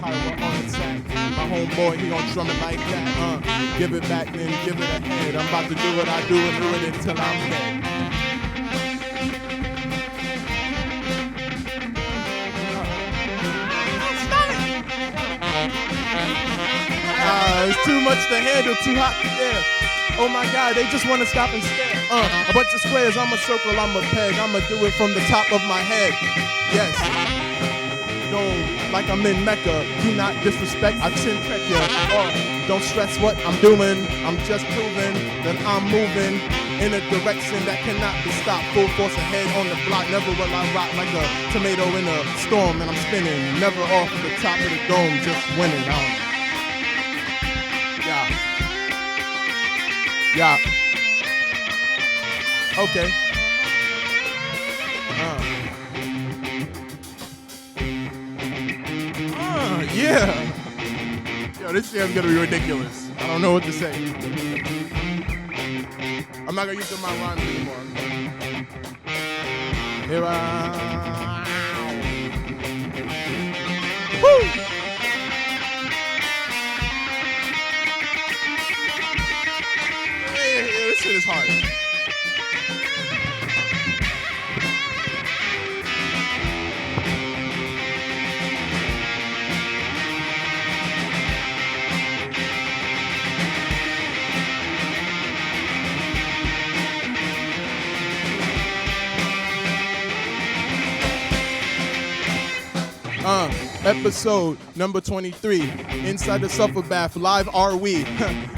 Kiowa on the track. My homeboy, he gon' drum it like that. Give it back, then give it a head. I'm about to do what I do and do it until I'm dead. It's too much to handle, too hot to bear. Oh my God, they just wanna stop and stare. A bunch of squares, I'm a circle, I'm a peg. I'ma do it from the top of my head. Yes. Don't, like I'm in Mecca. Do not disrespect, I chin check ya. Don't stress what I'm doing. I'm just proving that I'm moving in a direction that cannot be stopped. Full force ahead on the block. Never will I rock like a tomato in a storm, and I'm spinning. Never off the top of the dome, just winning. Yeah. Okay. Yeah. Yo, this jam's gonna be ridiculous. I don't know what to say. I'm not gonna use my rhymes anymore. Here Woo! Yeah, this shit is hard. Episode number 23, inside the Sulphurbath, live are we,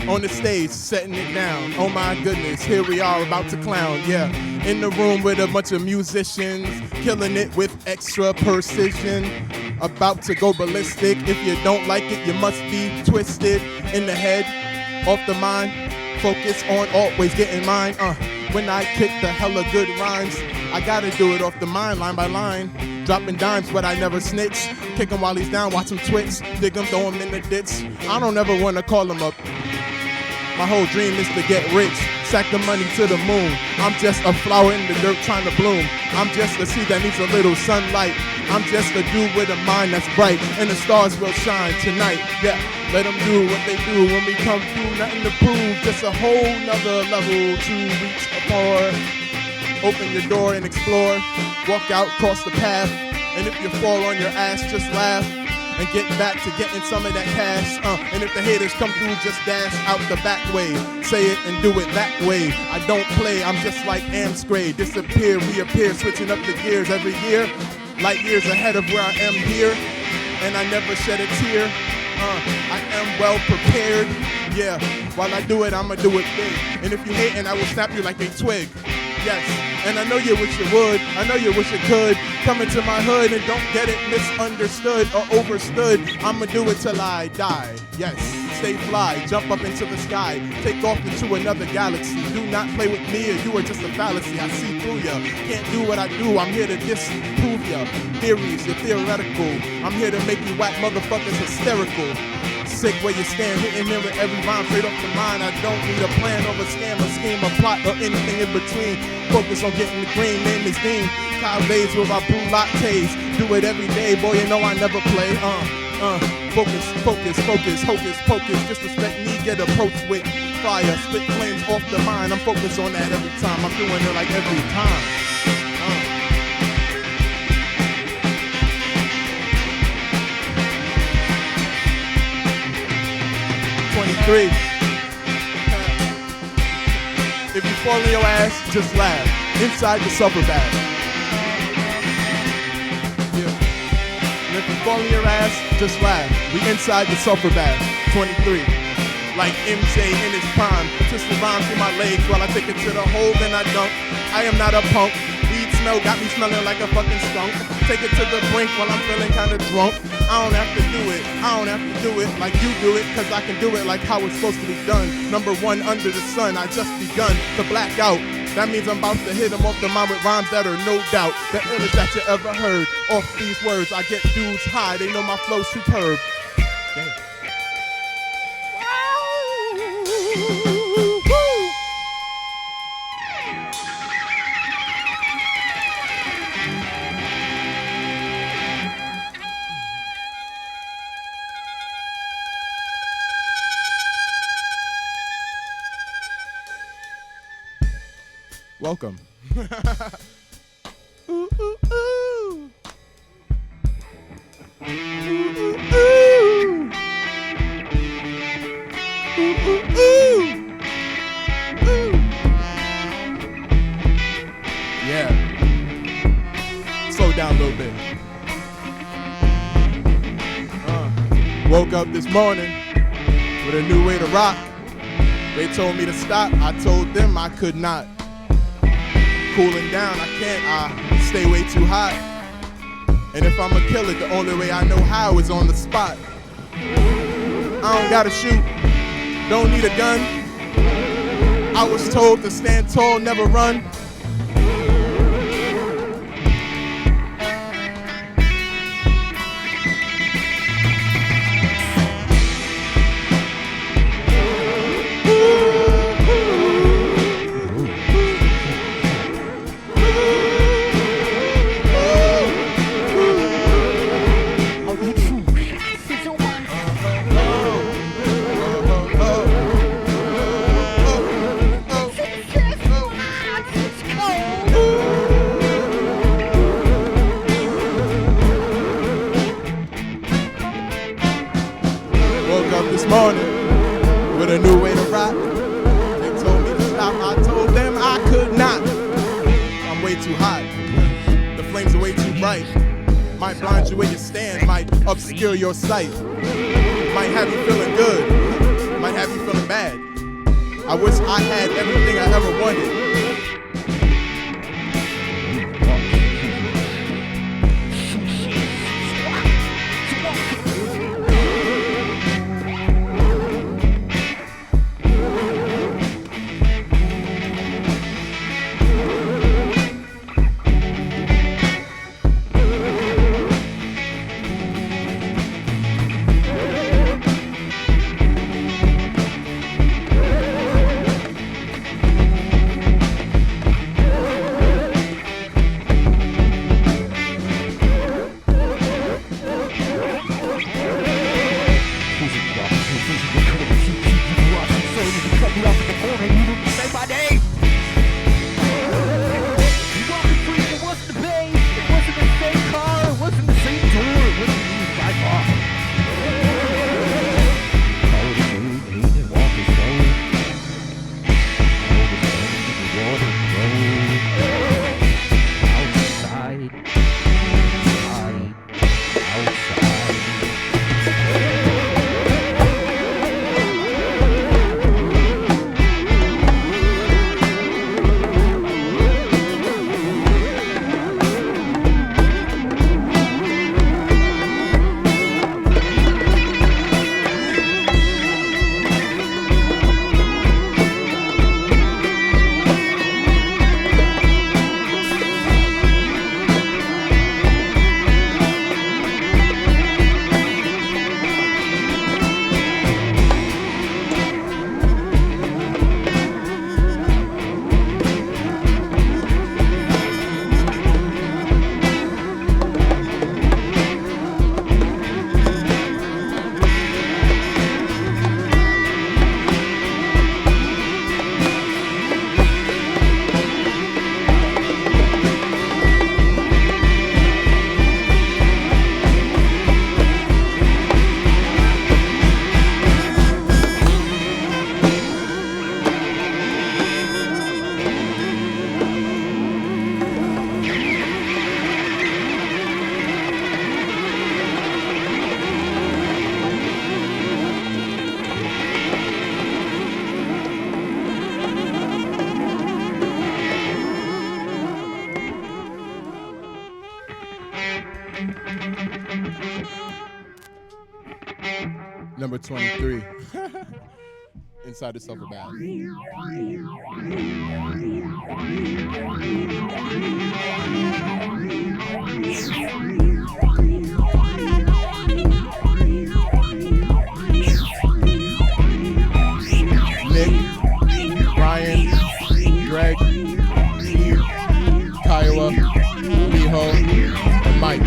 on the stage, setting it down. Oh my goodness, here we are about to clown, yeah. In the room with a bunch of musicians, killing it with extra precision. About to go ballistic, if you don't like it, you must be twisted in the head, off the mind. Focus on always getting mine, when I kick the hella good rhymes, I gotta do it off the mind, line by line. Dropping dimes, but I never snitch. Kick him while he's down, watch him twitch. Dig him, throw him in the ditch. I don't ever want to call him up. My whole dream is to get rich. Sack the money to the moon. I'm just a flower in the dirt trying to bloom. I'm just a seed that needs a little sunlight. I'm just a dude with a mind that's bright. And the stars will shine tonight. Yeah, let them do what they do when we come through. Nothing to prove, just a whole nother level to reach for. Open your door and explore. Walk out, cross the path. And if you fall on your ass, just laugh. And get back to getting some of that cash. And if the haters come through, just dash out the back way. Say it and do it that way. I don't play, I'm just like Amscray. Disappear, reappear, switching up the gears every year. Light years ahead of where I am here. And I never shed a tear. I am well prepared. Yeah, while I do it, I'ma do it big. And if you hating, I will snap you like a twig. Yes, and I know you wish you would, I know you wish you could. Come into my hood and don't get it misunderstood or overstood. I'ma do it till I die. Yes, stay fly, jump up into the sky. Take off into another galaxy. Do not play with me or you are just a fallacy. I see through ya, can't do what I do. I'm here to disprove ya. Theories, you're theoretical. I'm here to make you whack motherfuckers hysterical. Sick where you stand, hitting him with every rhyme straight off the mind. I don't need a plan or a scam, a scheme, a plot, or anything in between. Focus on getting the green, name is Dean. Cowdays with our brew lattes. Do it every day, boy, you know I never play. Focus, focus, focus, hocus pocus. Disrespect me, get approached with fire. Spit flames off the mind. I'm focused on that every time. I'm doing it like every time. 23. If you fall on your ass, just laugh. Inside the Sulphurbath. Yeah. And if you fall on your ass, just laugh. We inside the Sulphurbath. 23. Like MJ in his prime. Twist the rhyme through my legs while I take it to the hole, then I dunk. I am not a punk. Weed smell got me smelling like a fucking skunk. Take it to the brink while I'm feeling kinda drunk. I don't have to do it, I don't have to do it like you do it, cause I can do it like how it's supposed to be done. Number one under the sun, I just begun to black out. That means I'm about to hit them off the mind with rhymes that are no doubt the illest that you ever heard. Off these words, I get dudes high, they know my flow's superb. Damn. Welcome. Ooh, ooh, ooh. Ooh, ooh, ooh. Ooh, ooh, ooh. Ooh. Yeah. Slow down a little bit. Woke up this morning with a new way to rock. They told me to stop. I told them I could not. Cooling down, I can't. I stay way too hot. And if I'ma kill it, the only way I know how is on the spot. I don't gotta shoot. Don't need a gun. I was told to stand tall, never run. Morning with a new way to rock. They told me to stop. I told them I could not. I'm way too hot. The flames are way too bright. Might blind you where you stand. Might obscure your sight. Might have you feeling good. Might have you feeling bad. I wish I had everything I ever wanted. Number 23. Inside the Sulphurbath. Nick, Brian, Greg, Steve, Kiowa, Miho, and Mike.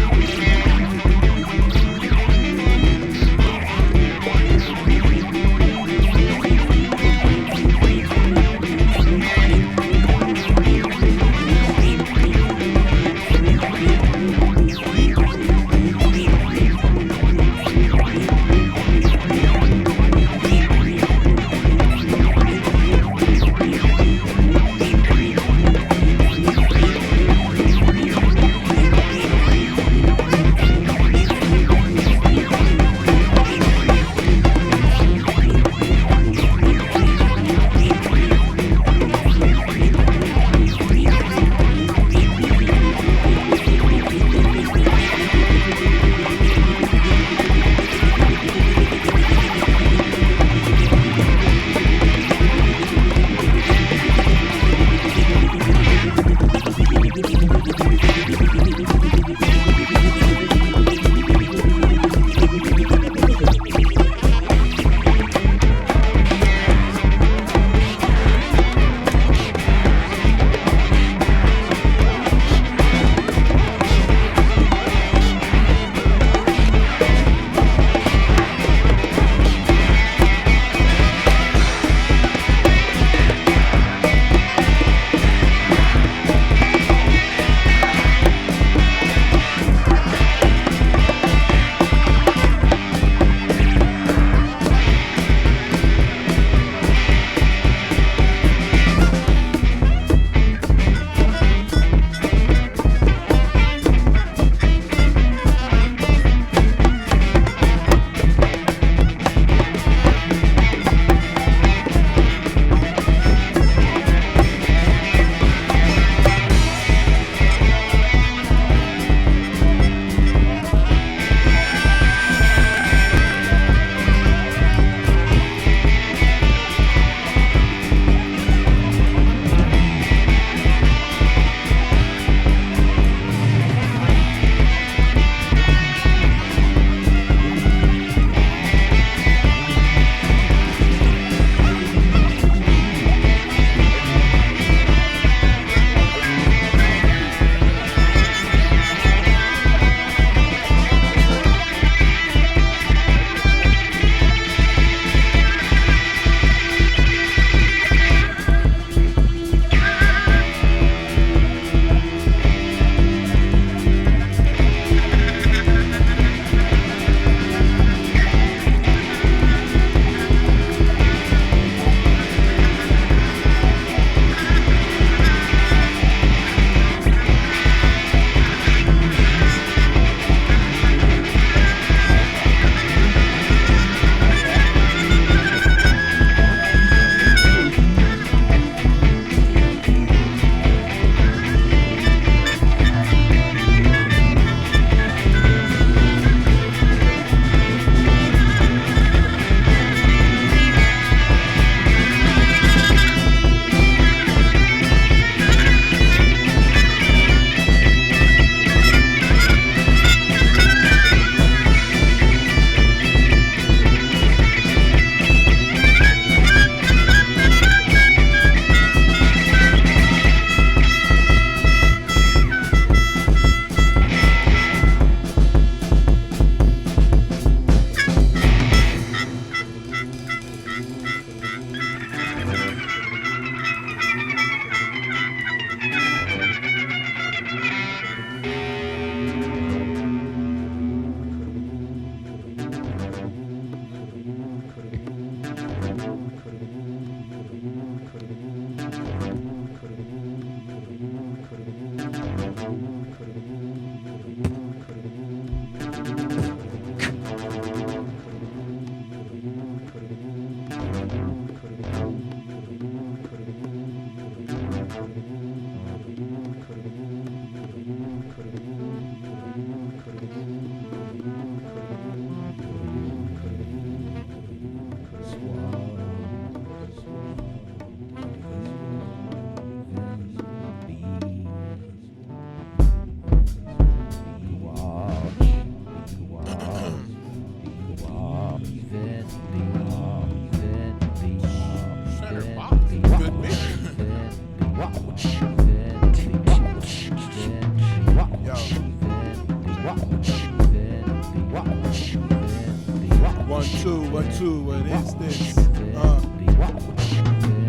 1 2, what is this?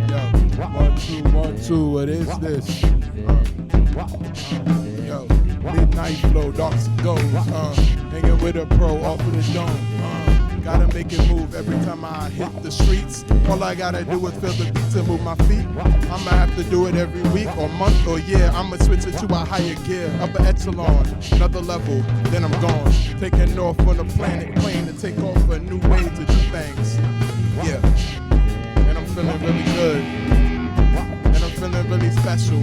Yo, 1 2, what is this? Yo, midnight flow, dark goes. Hanging with a pro off of the dome. Gotta make it move every time I hit the streets. All I gotta do is feel the beat to move my feet. I'ma have to do it every week or month or year. I'ma switch it to a higher gear, upper echelon, another level, then I'm gone. Taking off on a planet plane to take off a new way to do things. Yeah, and I'm feeling really good. And I'm feeling really special.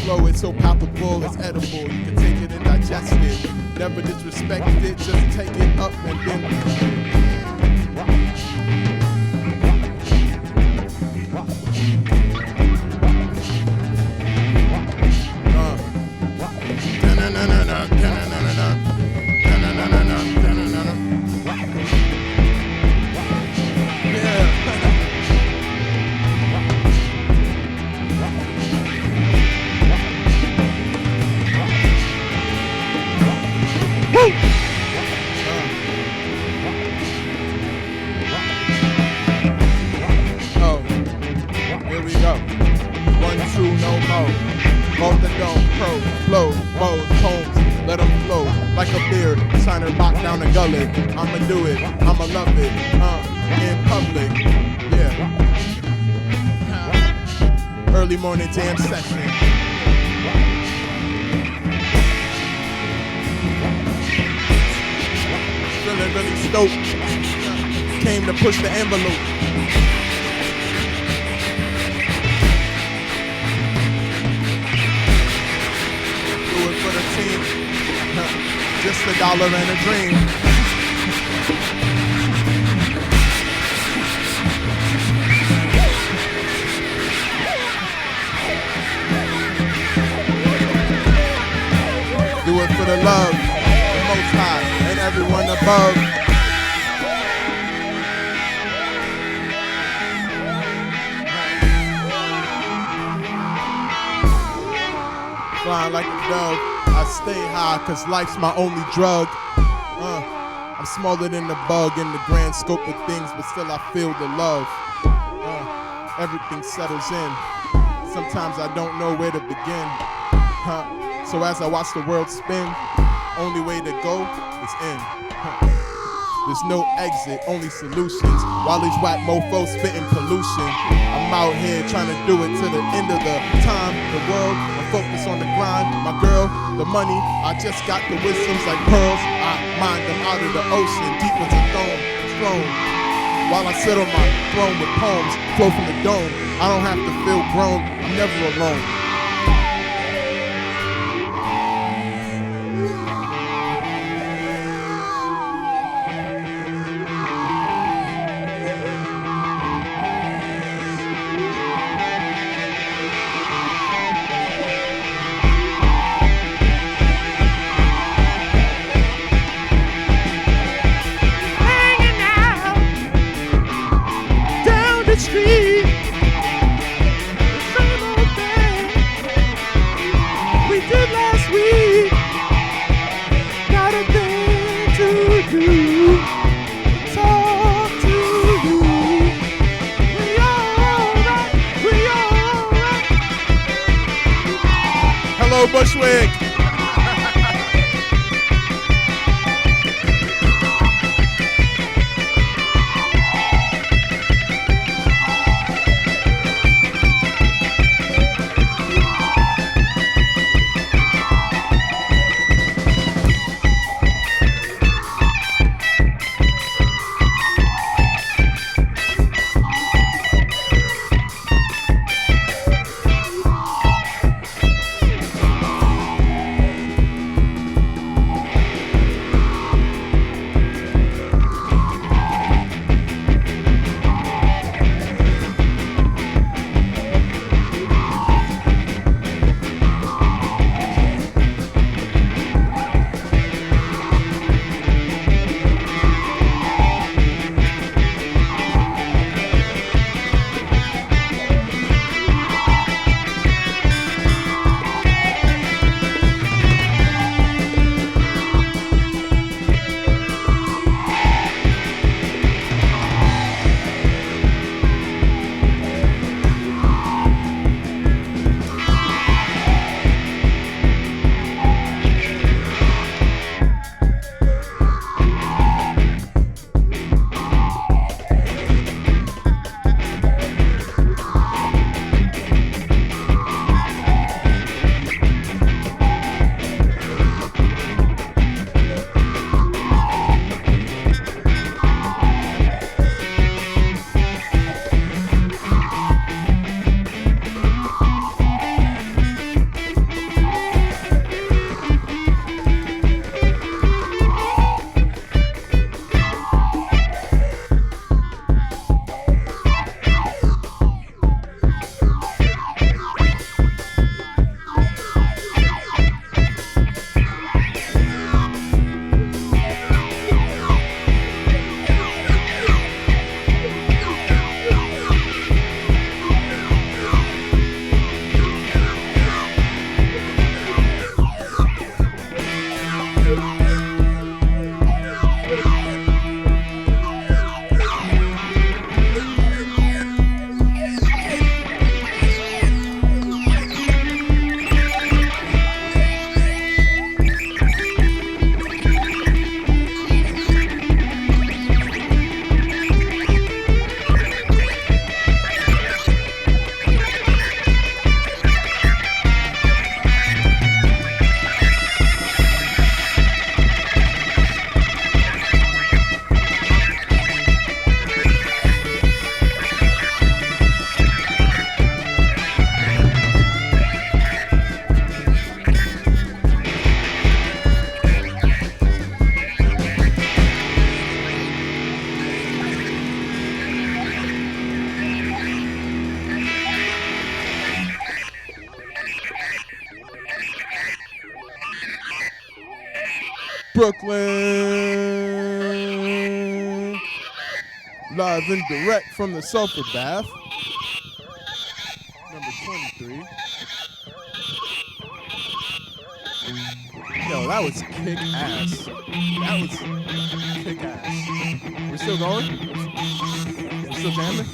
Flow is so palpable, it's edible. You can take it and digest it. Never disrespect it, just take it up and then. Off the dome, pro, flow, bows, poems, let them flow like a beer, sign her lock down the gullet. I'ma do it, I'ma love it, in public, yeah. Early morning jam session. Feeling really stoked, came to push the envelope. Just $1 and a dream. Do it for the love, the Most High, and everyone above. Flying like a dove. I stay high cause life's my only drug. I'm smaller than the bug in the grand scope of things, but still I feel the love. Everything settles in. Sometimes I don't know where to begin. So as I watch the world spin, only way to go is in. There's no exit, only solutions. While these whack mofos spitting pollution, I'm out here trying to do it to the end of the time. The world, I'm focused on the grind. My girl, the money, I just got the wisdoms like pearls. I mine them out of the ocean, deep as a throne. While I sit on my throne with poems, flow from the dome. I don't have to feel grown, I'm never alone. Street, same old thing. Brooklyn, live and direct from the Sulphurbath, number 23. Yo, that was kick ass. That was kick ass. We're still going? We're still jamming?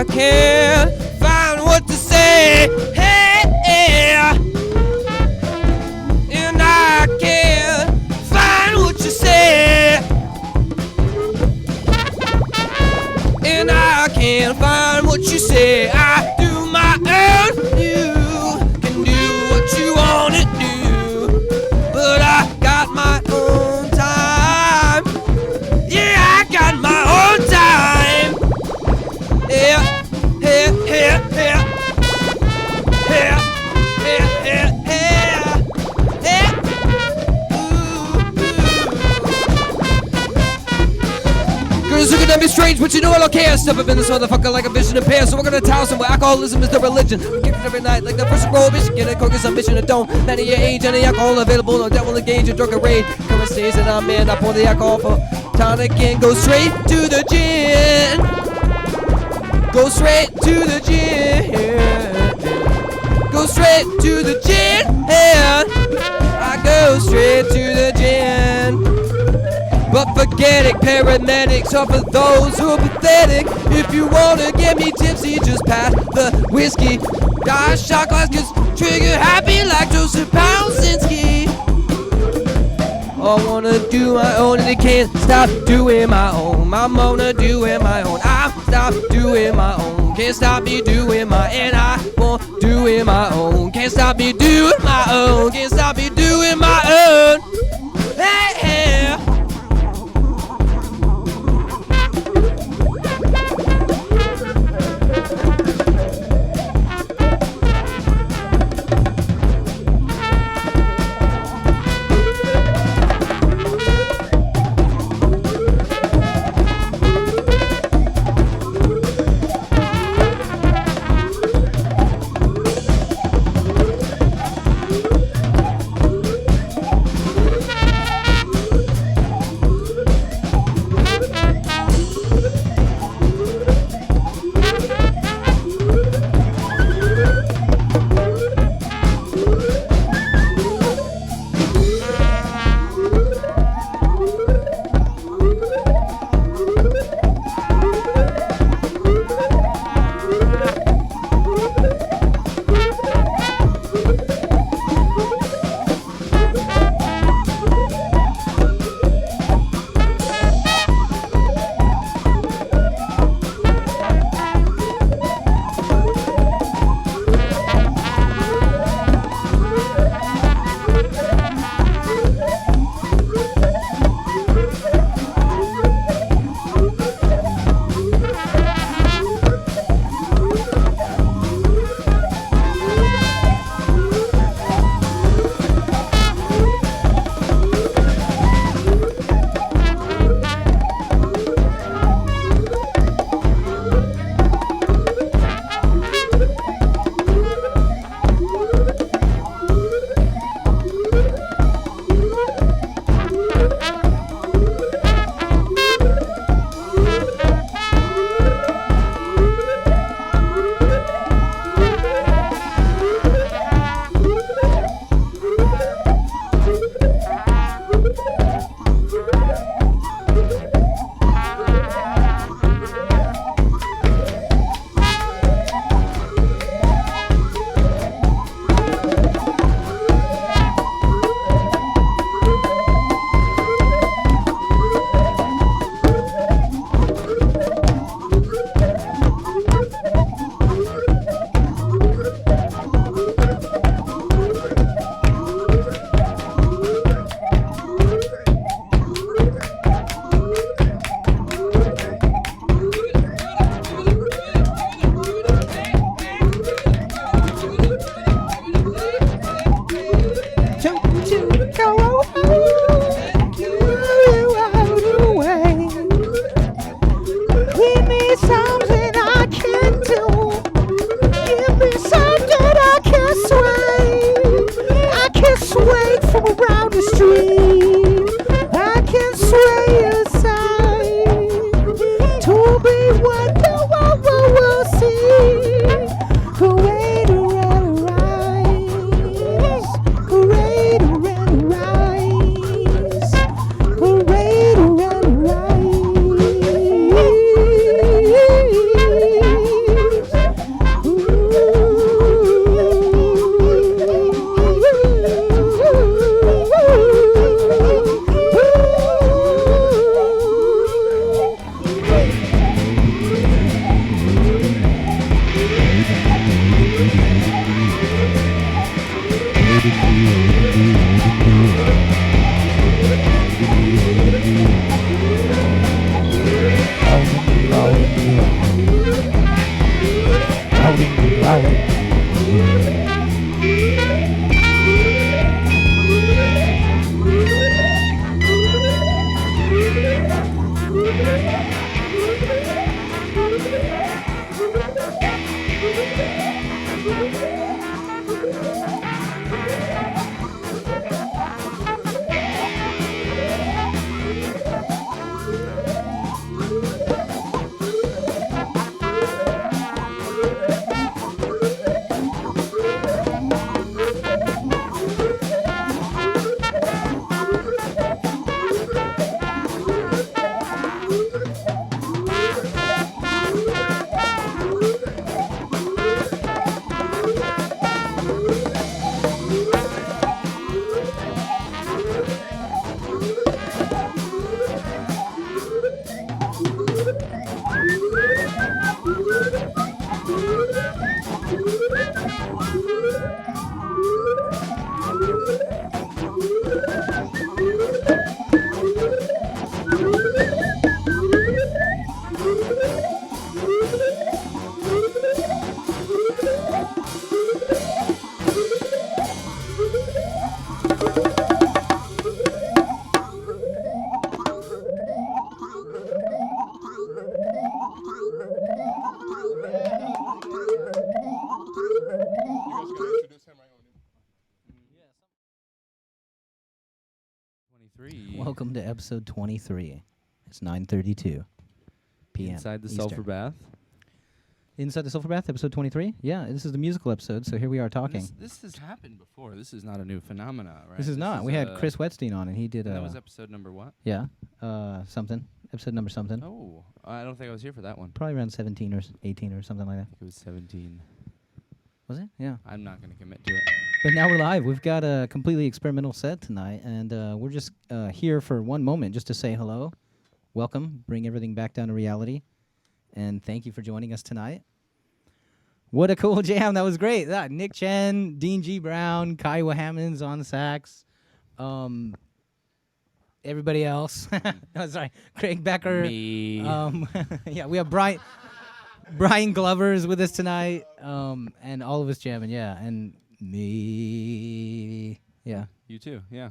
I can't find what to say. Hey, and I can't find what you say. And I can't find what you say. I do my own. You can do what you want to do, but I got my own time. Yeah, I got my own time. Yeah, yeah, yeah, yeah. Yeah, yeah, yeah, yeah. Yeah. Girls looking at me strange, but you know I don't care. Step up in this motherfucker like a vision impaired. So we're gonna tell some where alcoholism is the religion. We kick it every night like the first prohibition. Get a coke is a mission and don't. None of your age, any alcohol available. No devil engage in drug and raid. Come and stays and I'm in. I pour the alcohol for tonic and go straight to the gin. Go straight to the gin. Go straight to the gin. Yeah. I go straight to the gin. But forget it, paramedics are for those who are pathetic. If you wanna get me tipsy, just pass the whiskey. Got a shot glass, cause trigger happy like Joseph Powsinski. I wanna do my own and I can't stop doing my own. I'm gonna doing my own. I'm stop doing my own. Can't stop me doing my, and I won't doing my own. Can't stop me doing my own. Can't stop me doing my own. Hey, hey. 23. Welcome to episode 23. It's 9:32 p.m. Inside the Eastern. Sulphurbath. Inside the Sulphurbath, episode 23. Yeah, this is the musical episode, so here we are talking. This has happened before. This is not a new phenomena, right? This is not. We had Chris Wetstein on, and he did. And that was episode number what? Yeah, something. Episode number something. Oh, I don't think I was here for that one. Probably around 17 or 18 or something like that. I think it was 17. Was it? Yeah. I'm not going to commit to it. But now we're live. We've got a completely experimental set tonight, and we're just here for one moment just to say hello, welcome, bring everything back down to reality, and thank you for joining us tonight. What a cool jam. That was great. Nick Chen, Dean G. Brown, Kiowa Hammons on sax. Everybody else. Oh, sorry. Craig Becker. Me. Yeah, we have Brian Glover is with us tonight, and all of us jamming, yeah, and me. Yeah. You too, yeah.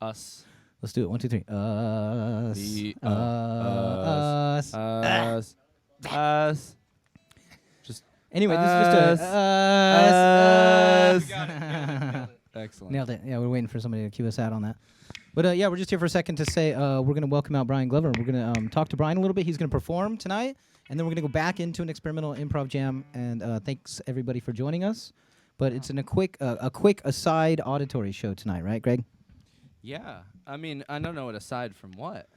Us. Let's do it. 1, 2, 3. Us. The, Us. Us. Just Anyway, this is just a us. Excellent. Nailed it. Yeah, we're waiting for somebody to cue us out on that. But yeah, we're just here for a second to say we're going to welcome out Brian Glover. We're going to talk to Brian a little bit. He's going to perform tonight, and then we're going to go back into an experimental improv jam. And thanks everybody for joining us. But it's in a quick aside auditory show tonight, right, Greg? Yeah. I mean, I don't know what aside from what.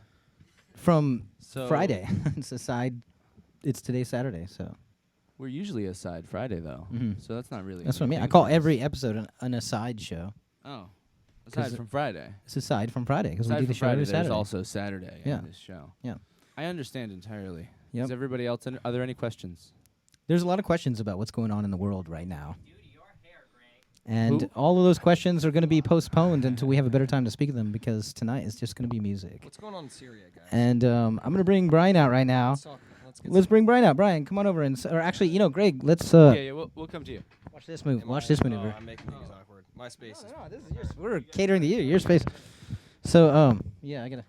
From So Friday. It's aside. It's today Saturday, so. We're usually aside Friday though. Mhm. So that's not really. That's what I mean. I anything call for us. every episode an aside show. Oh. 'Cause Aside from Friday. It's aside from Friday because we Aside do the from show Friday, every there's Saturday. also Saturday Yeah. in this show. Yeah. I understand entirely. Yep. Is everybody else? Are there any questions? There's a lot of questions about what's going on in the world right now. And Who? all of those questions are going to be postponed until we have a better time to speak to them because tonight is just going to be music. What's going on in Syria, guys? And I'm going to bring Brian out right now. Let's bring Brian out. Brian, come on over and or actually, Greg, let's Yeah, we'll come to you. watch this move. Watch this maneuver. I'm making things awkward. My space is. This is yours. We're catering to you. Your space. So yeah, I gotta.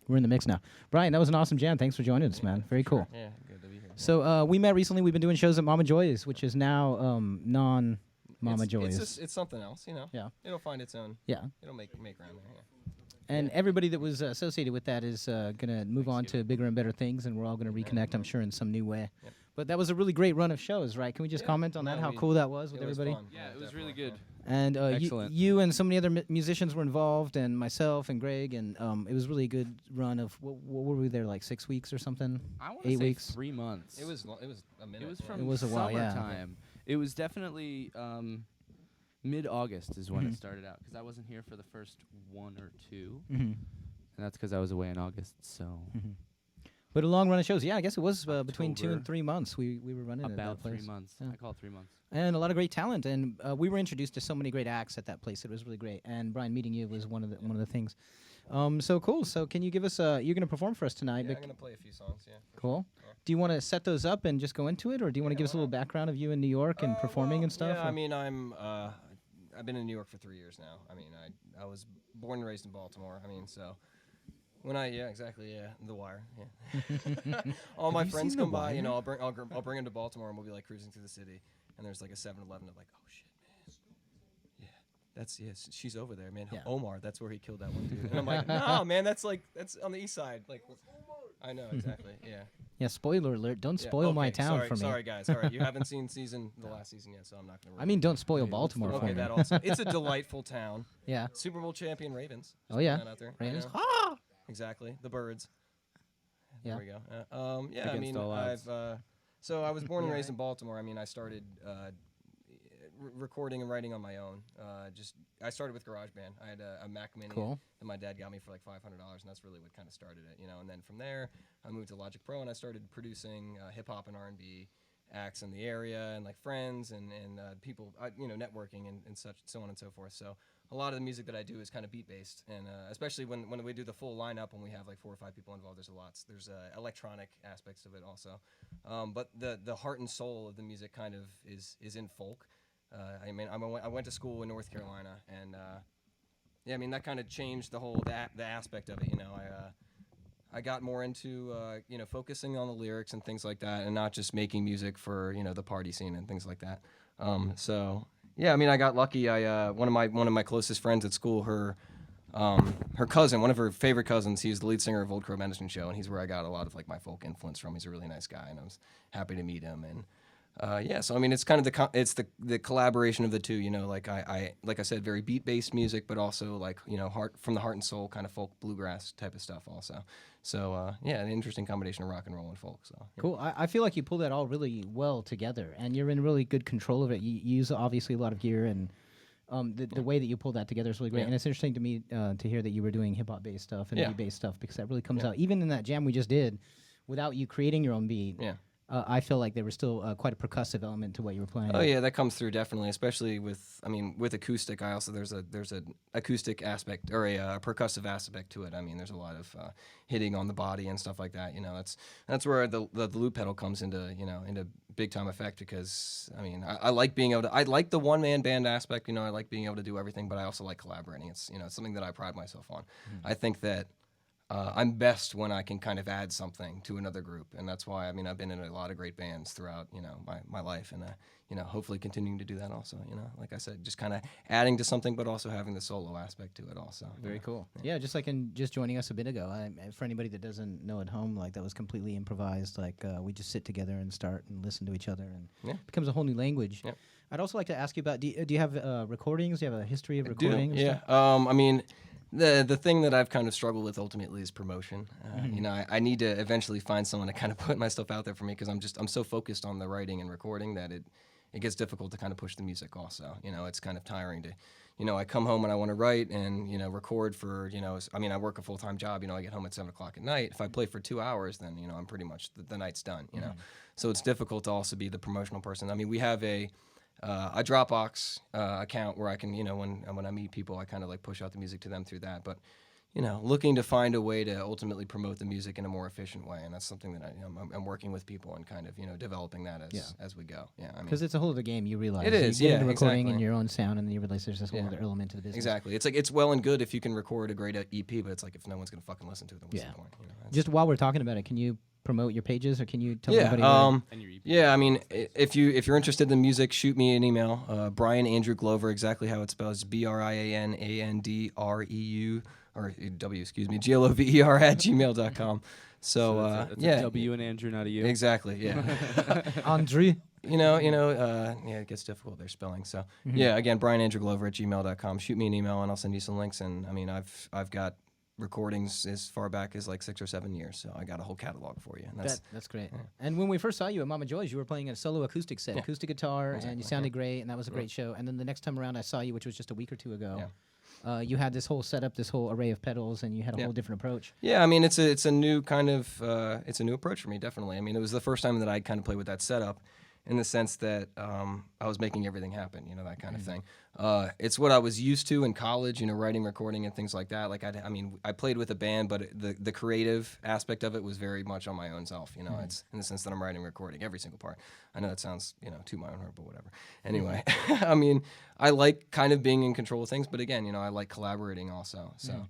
We're in the mix now. Brian, that was an awesome jam. Thanks for joining us, man. Very cool. Yeah, good to be here. So we met recently. We've been doing shows at Mama Joy's, which is now non-Mama Joy's. It's something else, you know. Yeah. It'll find its own. Yeah. It'll make around there. Yeah. And everybody that was associated with that is gonna move on to bigger and better things, and we're all gonna reconnect, I'm sure, in some new way. Yep. But that was a really great run of shows, right? Can we just comment on that? How cool that was with everybody? Fun. Yeah, it was really good. And Excellent. you and so many other musicians were involved, and myself and Greg, and it was really a good run of what were we there, like 6 weeks or something? I want 8 to say weeks. 3 months. It was a minute. It was yeah. from It was a while, yeah. summertime. It was definitely mid-August is when Mhm. it started out because I wasn't here for the first 1 or 2, Mm-hmm. and that's because I was away in August. So But a long run of shows. Yeah, I guess it was between 2 and October. 3 months. We were running at about that place. 3 months. Yeah. I call it 3 months. And a lot of great talent, and we were introduced to so many great acts at that place. It was really great. And Brian, meeting you was one of the things. So cool. So can you give us you're going to perform for us tonight? Yeah, I'm Vic? gonna play a few songs. Yeah. for Cool. sure. Do you want to set those up and just go into it, or do you want to give us a little background of you in New York and performing Well, and stuff? Yeah, or- I mean, I've been in New York for 3 years now. I mean, I was born and raised in Baltimore. I mean, so. The Wire. Yeah. All my Have you friends seen The come by. You Wire? know, I'll bring them to Baltimore, and we'll be like cruising through the city, and there's like a 7-Eleven. I'm like, oh shit, man. Yeah, she's over there, man. Yeah. Omar, that's where he killed that one dude. And I'm like, no, man, that's on the east side. Like, I know exactly. Yeah. Yeah, spoiler alert. Don't Yeah, spoil my okay, town sorry, for me. Sorry, guys. All right, you haven't seen the last season yet, so I'm not gonna. I mean, don't spoil Wait, Baltimore for Okay, me. that also. It's a delightful town. Yeah. Super Bowl champion Ravens. Just Oh, yeah. putting that out there. I Ravens. know. Ah! Exactly. The birds. Yeah. There we go. Yeah, I Against mean, all odds. so I was born and Yeah, raised in Baltimore. I mean, I started recording and writing on my own. I started with GarageBand. I had a Mac Mini Cool. that my dad got me for like $500, and that's really what kind of started it, you know. And then from there, I moved to Logic Pro, and I started producing hip hop and R&B acts in the area, and like friends and people, networking and such, so on and so forth. So a lot of the music that I do is kind of beat based, and especially when we do the full lineup, when we have like 4 or 5 people involved, there's electronic aspects of it also. But the heart and soul of the music kind of is in folk. I mean, I went to school in North Carolina, and yeah, I mean that kind of changed the whole the aspect of it. You know, I got more into focusing on the lyrics and things like that, and not just making music for the party scene and things like that. So yeah, I mean, I got lucky. One of my closest friends at school, her cousin, one of her favorite cousins, he's the lead singer of Old Crow Medicine Show, and he's where I got a lot of like my folk influence from. He's a really nice guy, and I was happy to meet him. And yeah, so I mean, it's kind of the collaboration of the two. You know, like I said, very beat based music, but also like from the heart and soul kind of folk bluegrass type of stuff also. So yeah, an interesting combination of rock and roll and folk. So yeah. Cool. I feel like you pull that all really well together, and you're in really good control of it. You use obviously a lot of gear, and the way that you pull that together is really great. Yeah. And it's interesting to me to hear that you were doing hip hop based stuff and Yeah. beat based stuff, because that really comes out. Even in that jam we just did, without you creating your own beat, Yeah. I feel like there was still quite a percussive element to what you were playing. Oh yeah, that comes through definitely, especially with acoustic. I also there's an acoustic aspect or a percussive aspect to it. I mean, there's a lot of hitting on the body and stuff like that. You know, that's where the loop pedal comes into big time effect, because I mean, I like being able to. I like the one man band aspect. You know, I like being able to do everything, but I also like collaborating. It's it's something that I pride myself on. I think that. I'm best when I can kind of add something to another group, and that's why I've been in a lot of great bands throughout my life, and hopefully continuing to do that also. Like I said, just kind of adding to something, but also having the solo aspect to it also. Very cool. Yeah, just like in just joining us a bit ago. For anybody that doesn't know at home, like that was completely improvised. Like we just sit together and start and listen to each other, and it becomes a whole new language. Yep. I'd also like to ask you about, do you have recordings? Do you have a history of I recording? do, yeah. I mean, the thing that I've kind of struggled with ultimately is promotion. I need to eventually find someone to kind of put my stuff out there for me, because I'm so focused on the writing and recording that it gets difficult to kind of push the music also. It's kind of tiring to, I come home and I want to write and, record for, I work a full-time job, I get home at 7 o'clock at night. If I play for 2 hours, then, I'm pretty much, the night's done, So it's difficult to also be the promotional person. I mean, we have a Dropbox account where I can, when I meet people, I kind of like push out the music to them through that. But, looking to find a way to ultimately promote the music in a more efficient way, and that's something that I'm working with people and kind of developing that as we go. Yeah, because it's a whole other game. You realize it is. You get Yeah, into recording exactly. and your own sound, and then you realize there's this whole other element to the business. Exactly. It's like it's well and good if you can record a great EP, but it's like if no one's gonna fucking listen to it, then what's the point? Just while we're talking about it, can you promote your pages, or can you tell Yeah, everybody? About And your EP. yeah. I mean, if you're interested in music, shoot me an email. Brian Andrew Glover, exactly how it's spelled, is BrianAndreu or W, excuse me, GLOVER @gmail.com. So That's yeah, a W and Andrew, not a U. exactly. Yeah. Andre? Yeah, it gets difficult their spelling. So yeah, again, Brian Andrew Glover @gmail.com. Shoot me an email and I'll send you some links. And I mean, I've got recordings as far back as like 6 or 7 years, so I got a whole catalog for you. And That's great. Yeah. And when we first saw you at Mama Joy's, you were playing a solo acoustic set, acoustic guitar, and you sounded great, and that was a great show. And then the next time around I saw you, which was just a week or two ago, you had this whole setup, this whole array of pedals, and you had a whole different approach. Yeah, I mean, it's a new kind of it's a new approach for me, definitely. I mean, it was the first time that I kind of played with that setup, in the sense that I was making everything happen, that kind of thing. It's what I was used to in college, writing, recording, and things like that. Like, I played with a band, but the creative aspect of it was very much on my own self. It's in the sense that I'm writing, recording every single part. I know that sounds, to my own heart, but whatever. Anyway, I mean, I like kind of being in control of things, but again, I like collaborating also. So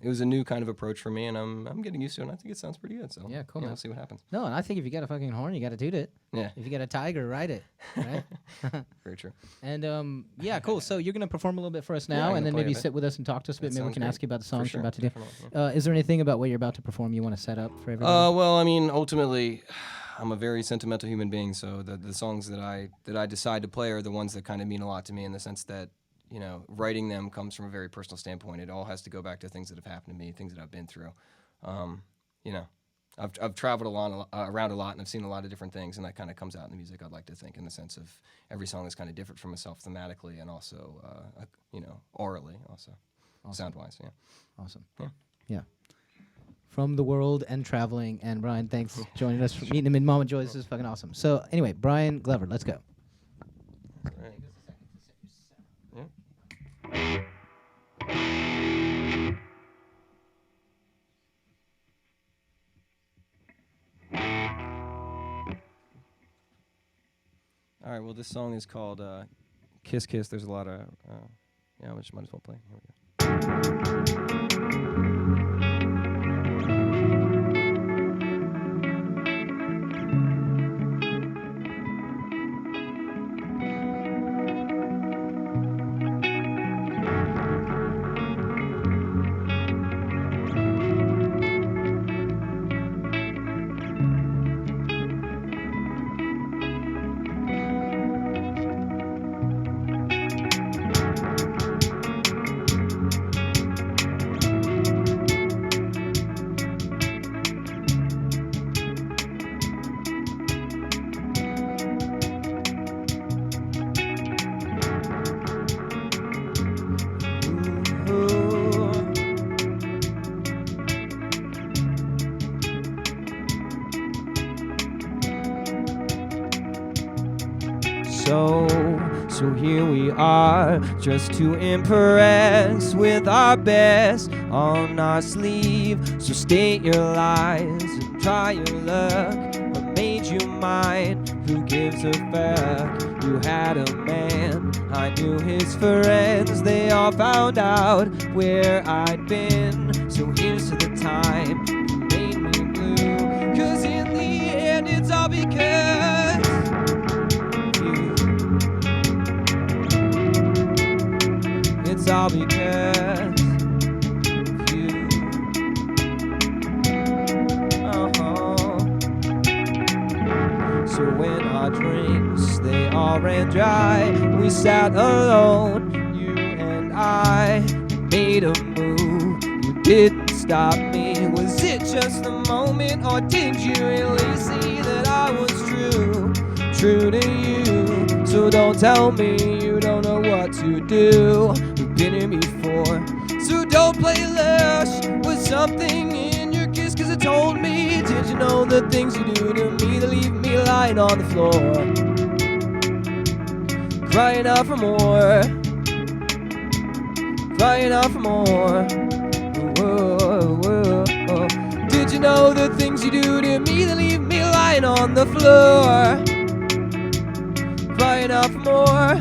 it was a new kind of approach for me, and I'm getting used to it, and I think it sounds pretty good. So Yeah, cool, man. We'll see what happens. No, and I think if you got a fucking horn, you got to toot it. Yeah. If you got a tiger, ride it. Right? Very true. And yeah, cool. So you're gonna perform a little bit for us Yeah, now, I'm and gonna then play a maybe bit. sit with us and talk to us a bit. That Maybe we sounds can great. ask you about the For songs sure, you're about to do. definitely, Is there anything about what you're about to perform you want to set up for everybody? Well, I mean, ultimately, I'm a very sentimental human being, so the songs that I decide to play are the ones that kind of mean a lot to me, in the sense that, writing them comes from a very personal standpoint. It all has to go back to things that have happened to me, things that I've been through. I've traveled around a lot, and I've seen a lot of different things, and that kind of comes out in the music, I'd like to think, in the sense of every song is kind of different from itself thematically, and also, orally, also, sound-wise, yeah. Awesome. Yeah. Yeah. From the world and traveling. And Brian, thanks for joining us, for meeting him in Mama Joy's. This is fucking awesome. So anyway, Brian Glover, let's go. All right, well, this song is called Kiss Kiss. There's a lot of, I just might as well play. Here we go. So here we are, just to impress with our best on our sleeve. So state your lies and try your luck. What made you mine? Who gives a fuck? You had a man, I knew his friends. They all found out where I'd been. So here's to the time you made me blue. 'Cause in the end it's all because you. It's all because you. So when our drinks, they all ran dry, we sat alone, you and I, made a move. You didn't stop me. Was it just a moment, or did you really see that I was true to you? So don't tell me you don't know what to do. We've been here before. So don't play lush with something in your kiss, 'cause it told me. Did you know the things you do to me that leave me lying on the floor, crying out for more, crying out for more. Whoa, whoa, whoa. Did you know the things you do to me that leave me lying on the floor, crying out for more,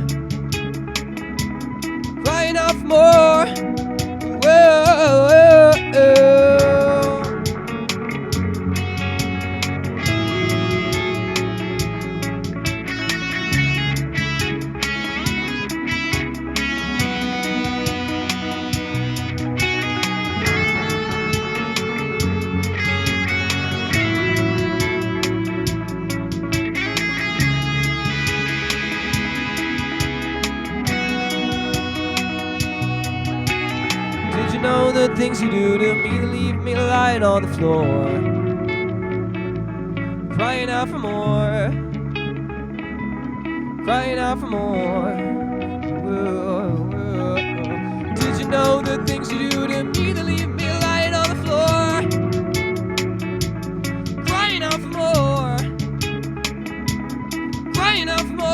crying out for more. Whoa, whoa, whoa. Know the things you do to me that leave me lying on the floor, crying out for more, crying out for more. Whoa, whoa, whoa. Did you know the things you do to me that leave me lying on the floor, crying out for more, crying out for more.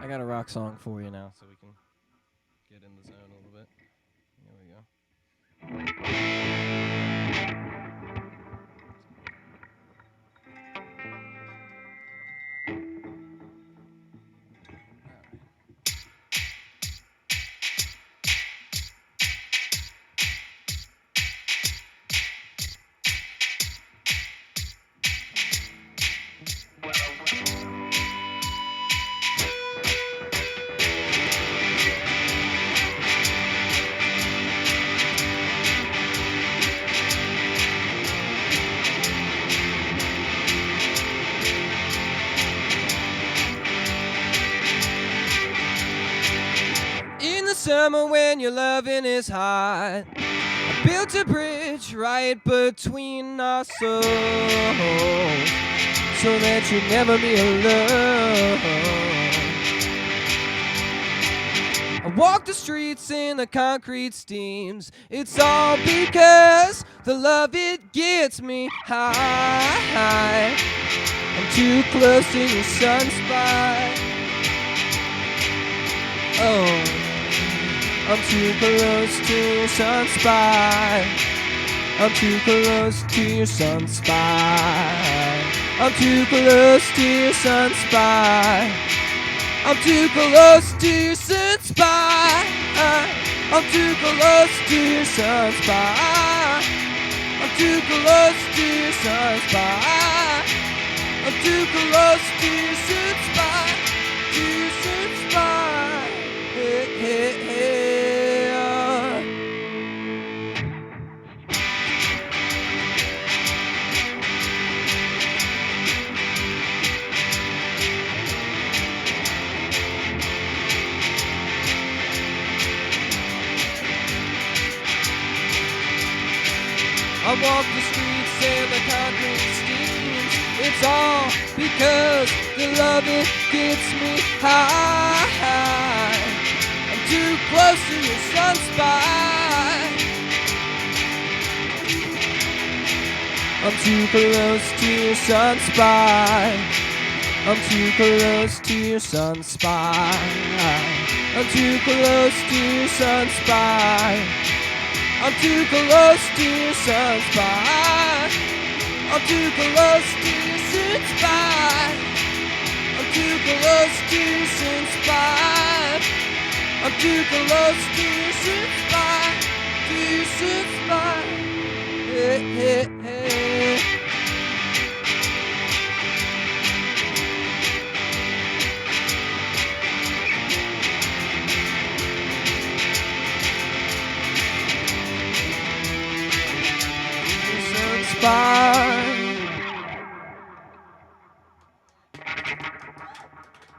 I got a rock song for you now, so we can get in the zone a little bit. Here we go. Summer when your loving is hot, I built a bridge right between our souls, so that you'd never be alone. I walk the streets in the concrete steams. It's all because the love, it gets me high. I'm too close to your sunspot. Oh, I'm too close to your sunspot. I'm too close to your sunspot. I'm too close to your sunspot. I'm too close to your sunspot. I'm too close to your sunspot. I'm too close to your sunspot. I'm too close to your sunspot. To your sunspot. Hey, hey, hey. I walk the streets and the concrete steams. It's all because the loving gets me high. I'm too close to your sunspot. I'm too close to your sunspot. I'm too close to your sunspot. I'm too close to your sunspot. I'm too close to your sunspot. I'm too close to your sunspot. I'm too close to your sunspot. I'm too close to your sunspot. To your sunspot. Hey, hey, hey.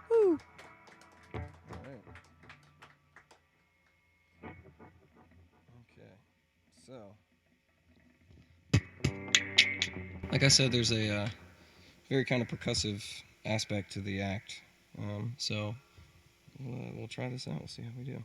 Woo. Okay, so like I said, there's a very kind of percussive aspect to the act. So we'll try this out. We'll see how we do.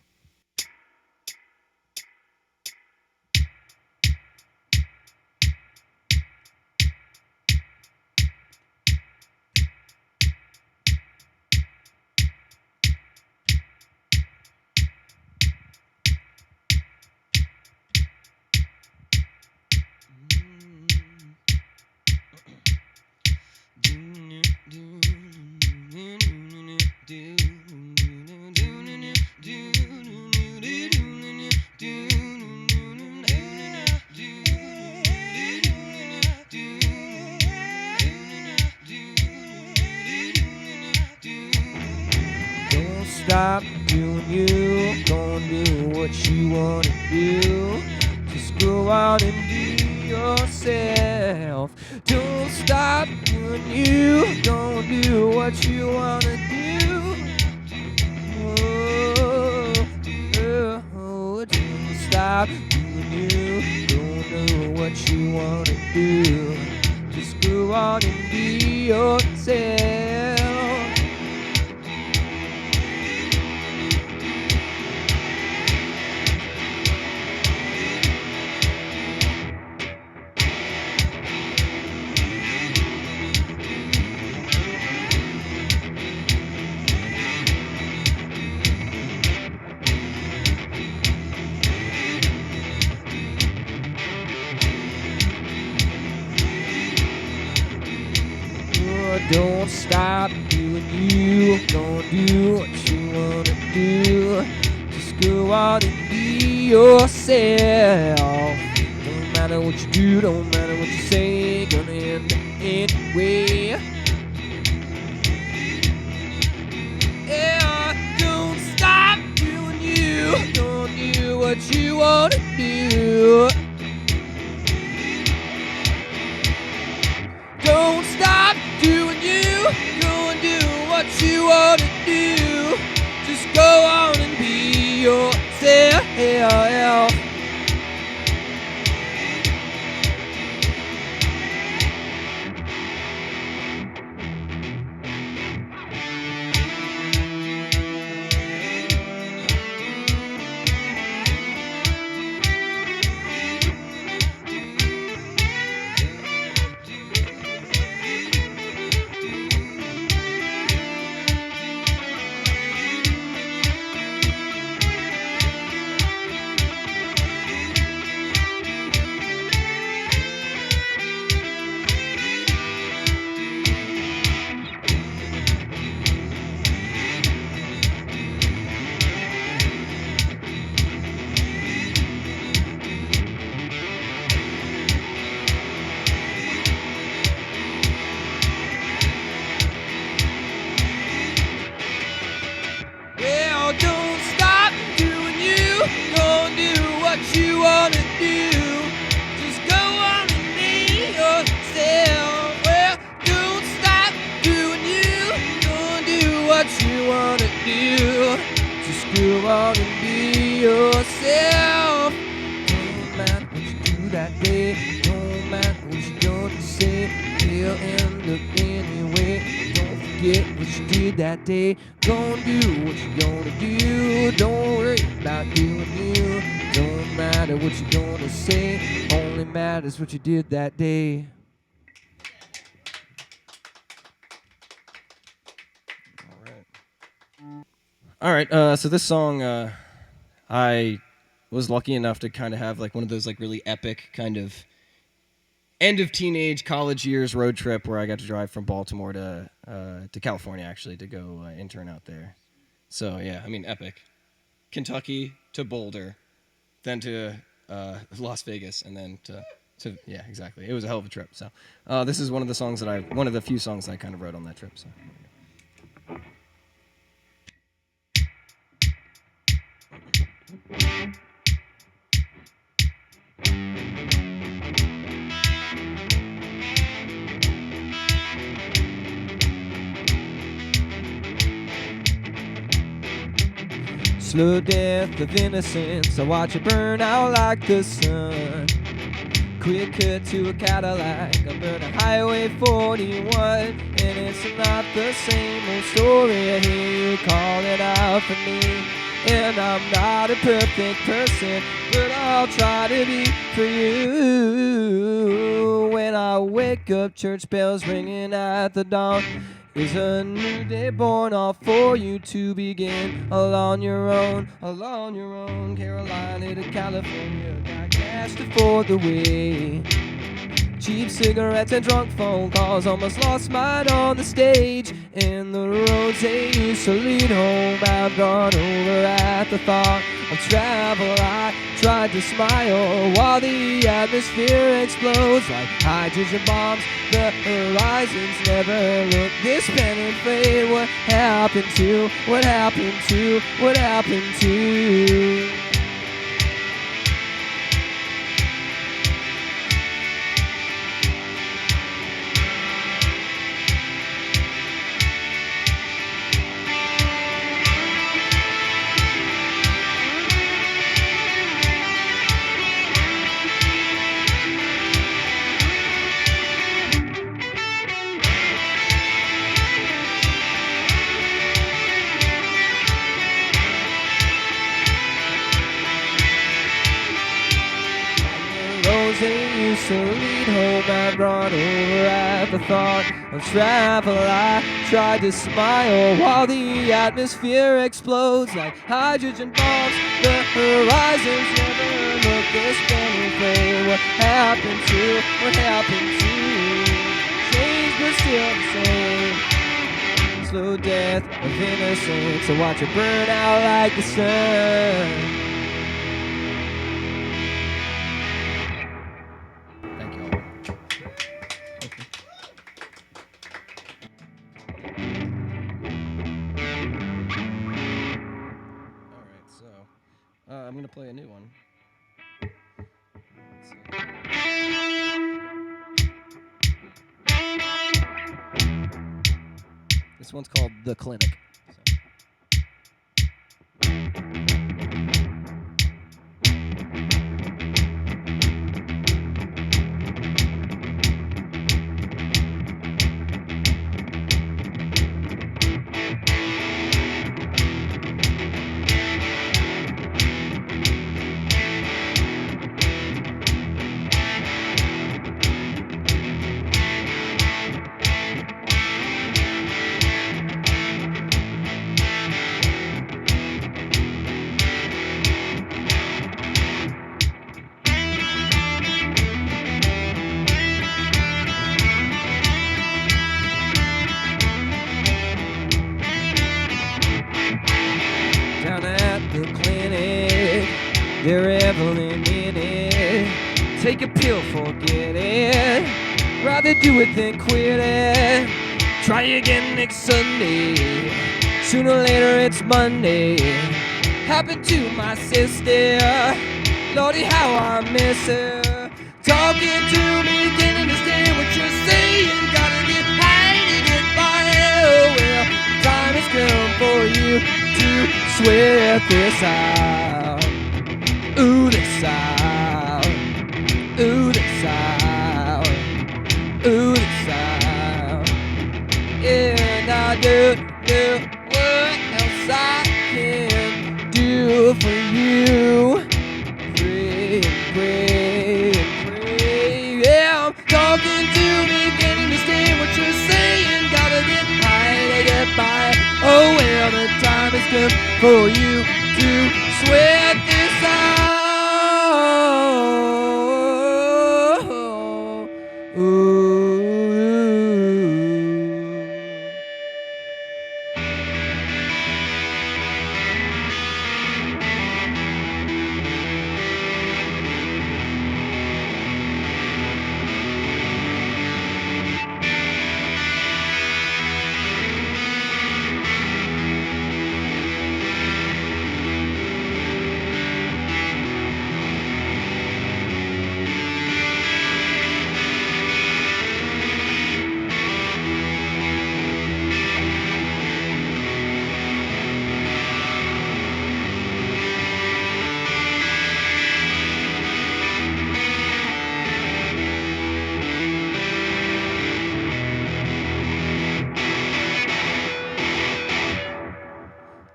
Don't stop doing you, gonna do what you wanna do. Just go out and be yourself. Don't stop doing you, gonna do what you wanna do. Oh, oh, oh. Don't stop doing you, gonna do what you wanna do. Just go out and be yourself. Don't stop doing you, gonna do what you wanna do. Just go out and be yourself. Don't matter what you do, don't matter what you say, gonna end up anyway. Yeah, don't stop doing you, gonna do what you wanna do. Don't stop doing you, go and do what you wanna do. Just go on and be yourself. do. Just go on and be yourself. Don't matter what you do that day. Don't matter what you're gonna say. You'll end up anyway. Don't forget what you did that day. Gonna do what you're gonna do. Don't worry about doing you. Don't matter what you're gonna say. Only matters what you did that day. All right, so this song, I was lucky enough to kind of have like one of those like really epic kind of end of teenage college years road trip where I got to drive from Baltimore to California actually to go intern out there. So yeah, I mean epic. Kentucky to Boulder, then to Las Vegas, and then to yeah, exactly. It was a hell of a trip. So this is one of the few songs that I kind of wrote on that trip. So. Slow death of innocence, I watch it burn out like the sun. Quick cut to a Cadillac, I burn a Highway 41, and it's not the same old story. I hear you calling out for me, and I'm not a perfect person, but I'll try to be for you. When I wake up, church bells ringing at the dawn. Is a new day born off for you to begin all on your own, Carolina to California, got cash to afford the way. Cheap cigarettes and drunk phone calls, almost lost mine on the stage. And the roads they used to lead home, I've gone over at the thought of travel. I tried to smile while the atmosphere explodes like hydrogen bombs. The horizons never look this penetrate. What happened to, what happened to, what happened to? They used to lead home, I'd run over at the thought of travel. I tried to smile while the atmosphere explodes like hydrogen bombs. The horizons never look this penetrate. What happened to, what happened to? Change but still the same. Slow death of innocence, so watch it burn out like the sun. I'm going to play a new one. This one's called The Clinic. They're reveling in it. Take a pill, forget it. Rather do it than quit it. Try again next Sunday. Sooner or later it's Monday. Happened to my sister. Lordy, how I miss her. Talking to me, can't understand what you're saying. Gotta get high to get by. Oh well, time has come for you. sweat this out. Ooh, this out. Ooh, this out. Ooh, this out. And I do what else I can do for you. Pray and pray and pray. Yeah, I'm talking to me, can't understand what you're saying. Gotta get high to get by. Oh well, the time has come for you to sweat this out. Ooh.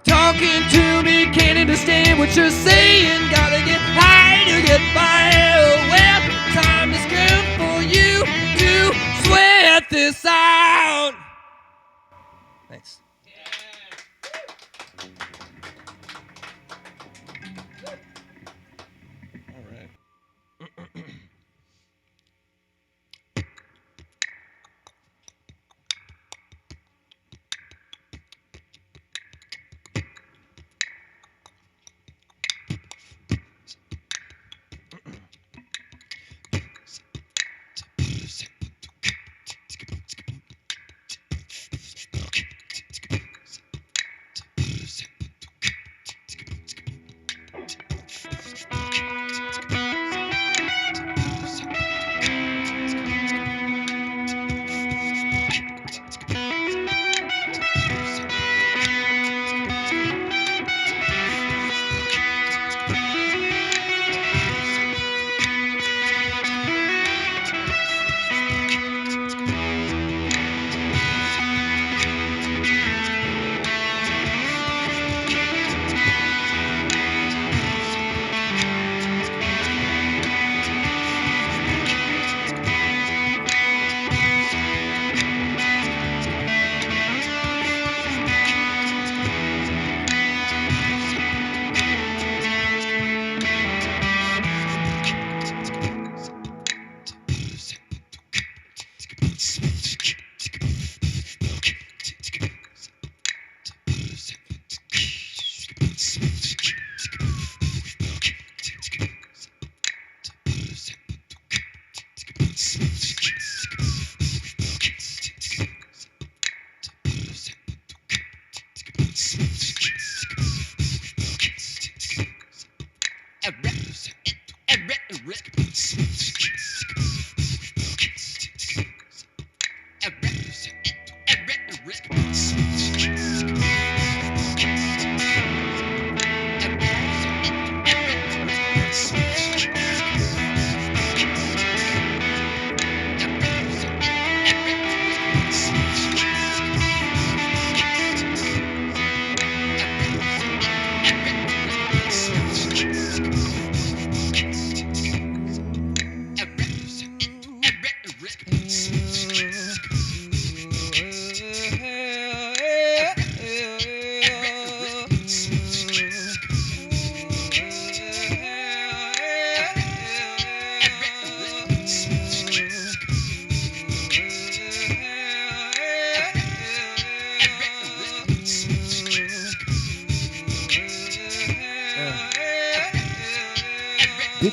Talking to me, can't understand what you're saying. Gotta get high to get by. Oh, well, time has come for you to sweat this out. Thanks. All right.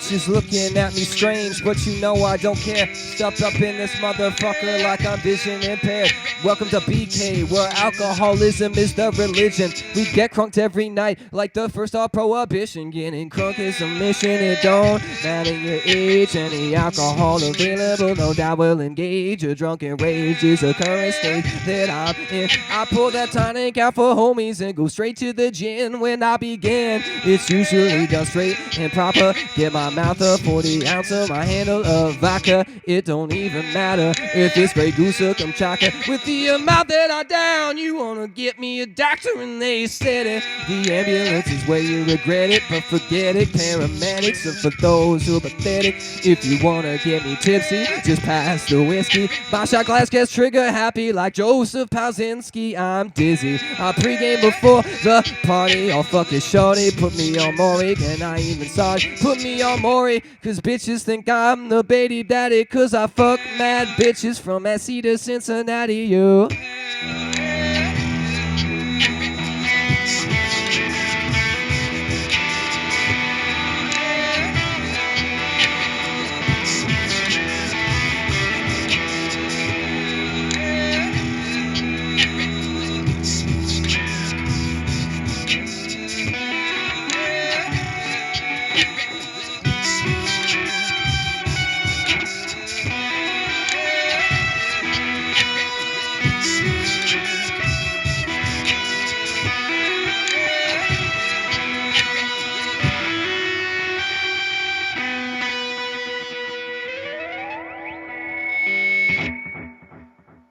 bitches looking at me strange, but you know I don't care. Stuffed up in this motherfucker like I'm vision impaired. Welcome to BK, where alcoholism is the religion. We get crunked every night like the first of prohibition. Getting crunk is a mission, it don't matter your age. Any alcohol available, no doubt will engage. A drunken rage is a current state that I'm in. I pull that tonic out for homies and go straight to the gin when I begin. It's usually done straight and proper. Get my mouth a 40 ounce of my handle of vodka. It don't even matter if it's Grey Goose or Kamchatka. With the amount that I down, you wanna get me a doctor and they said it. The ambulance is where you regret it, but forget it. Paramedics are for those who are pathetic. If you wanna get me tipsy, just pass the whiskey. My shot glass gets trigger happy like Joseph Pauzinski. I'm dizzy. I pregame before the party. I'll fuck a shorty, put me on Maury, and I even sorry. Put me on Maury, cause bitches think I'm the baby daddy. Cause I fuck mad bitches from SC to Cincinnati, you.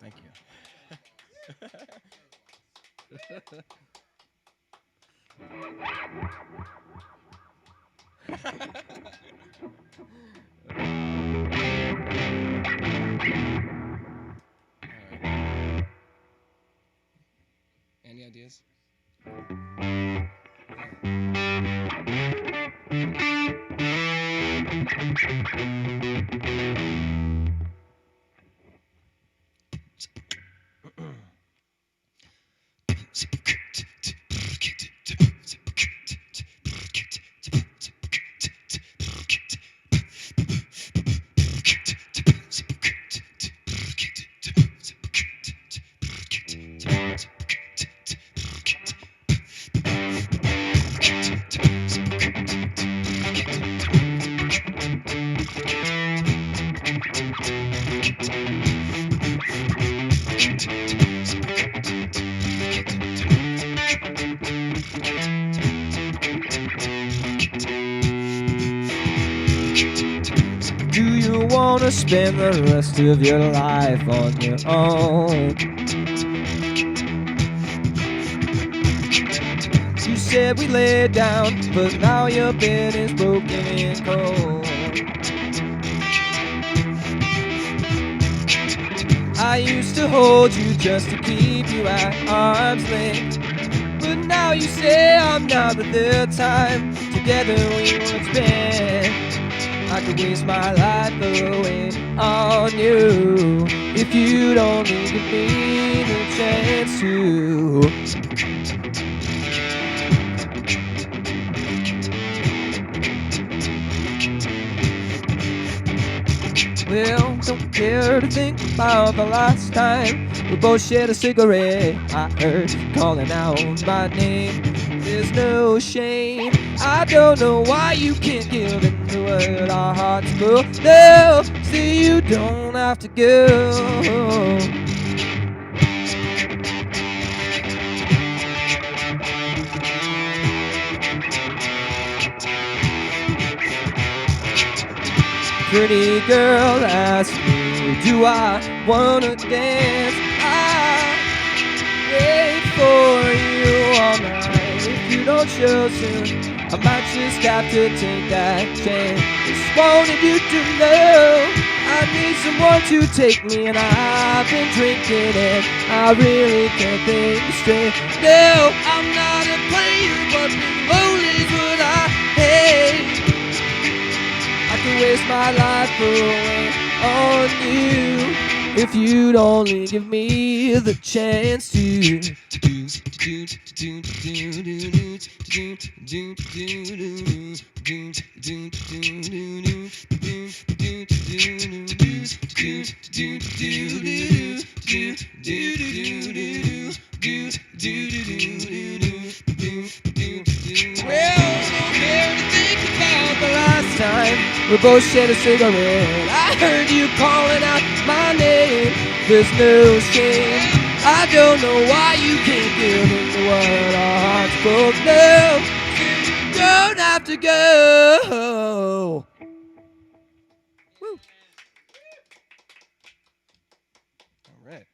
Thank you. Alright. Any ideas? Do you wanna spend the rest of your life on your own? You said we laid down, but now your bed is broken and cold. I used to hold you just to keep you at arm's length, but now you say I'm not the third time together we would spend. I could waste my life away on you if you'd only give me the chance to. Well, don't care to think about the last time we both shared a cigarette. I heard you calling out my name. There's no shame. I don't know why you can't give in to what our hearts will. No, see, you don't have to go. Pretty girl asked me, do I wanna dance? I wait for you all night. If you don't show soon, I might just have to take that chance. Just wanted you to know I need someone to take me, and I've been drinking and I really can't think straight. No, I'm not a player, but being lonely's what I hate. I could waste my life away on you if you'd only give me the chance to. We both shared a cigarette. I heard you calling out my name. There's no shame. I don't know why you can't get into what our hearts both know. You don't have to go. Woo. All right.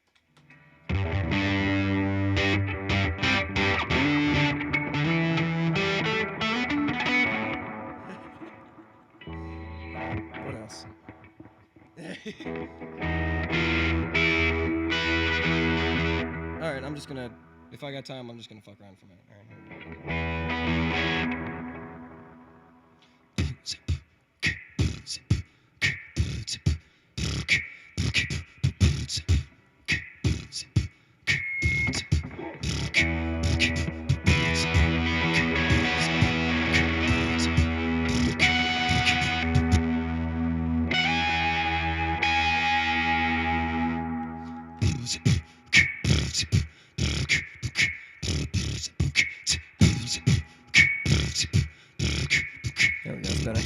What else? All right, I'm just gonna. If I got time, I'm just gonna fuck around for a minute. All right. There we go. It's better.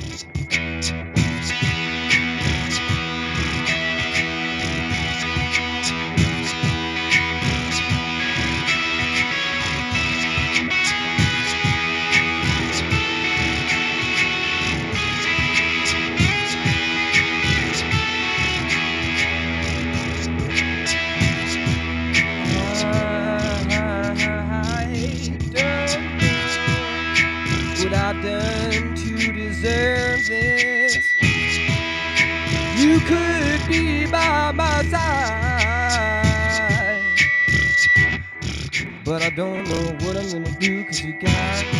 What I've done to deserve this. You could be by my side, but I don't know what I'm gonna do, 'cause you got me.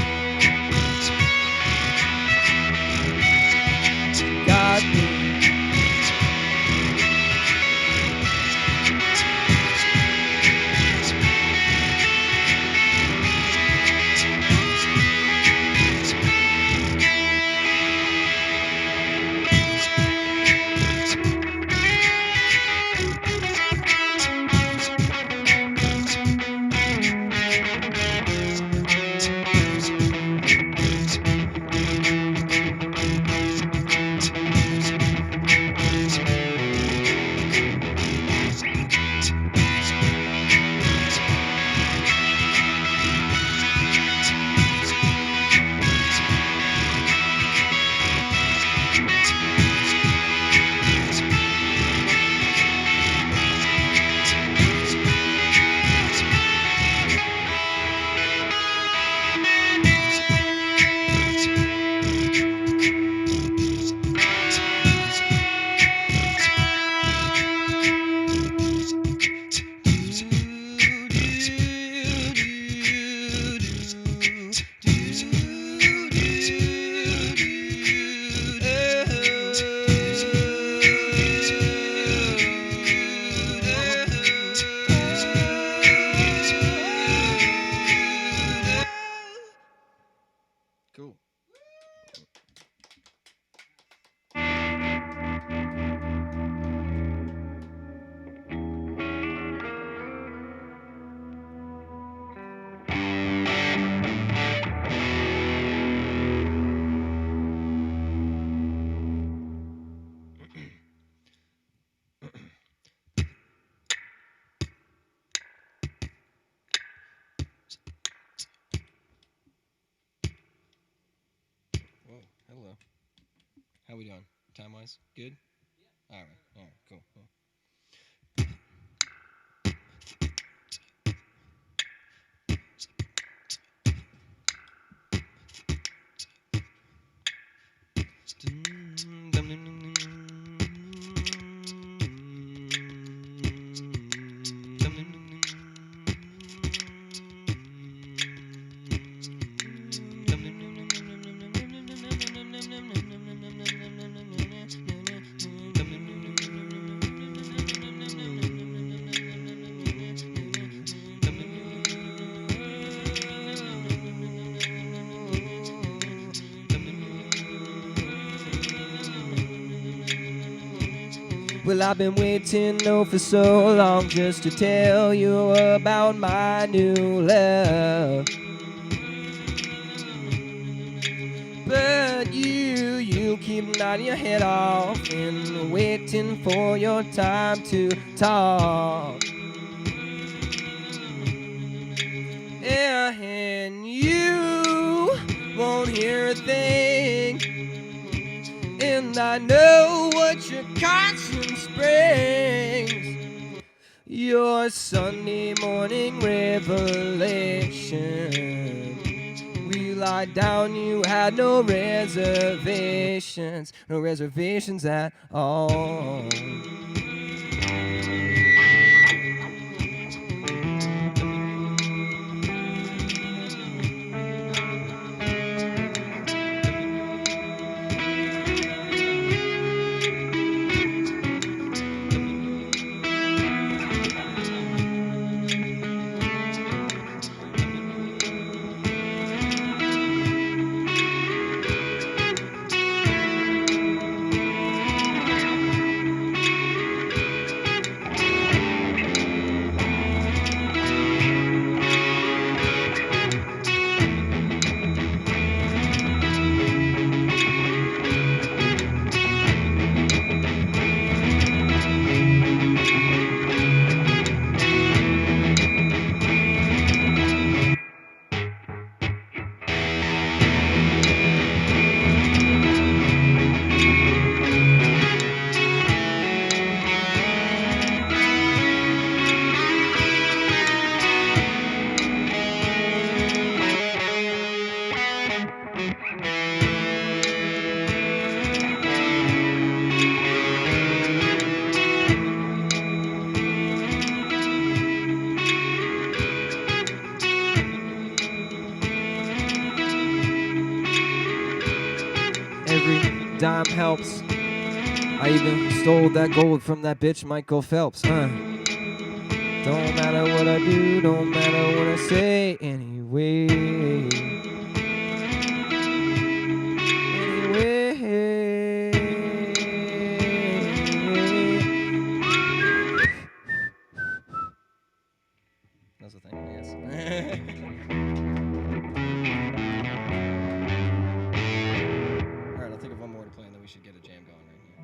Cool. Whoa, hello. How we doing? Time-wise? Good? Yeah. All right, cool. Well, I've been waiting, oh, for so long just to tell you about my new love. But you keep nodding your head off and waiting for your time to talk. And you won't hear a thing. And I know what your conscience brings. Your Sunday morning revelation. We lied down, you had no reservations at all. Dime helps. I even stole that gold from that bitch Michael Phelps. Don't matter what I do, don't matter what I say anyway. That's the thing, yes. Alright, I'll think of one more to play and then we should get a jam going right here.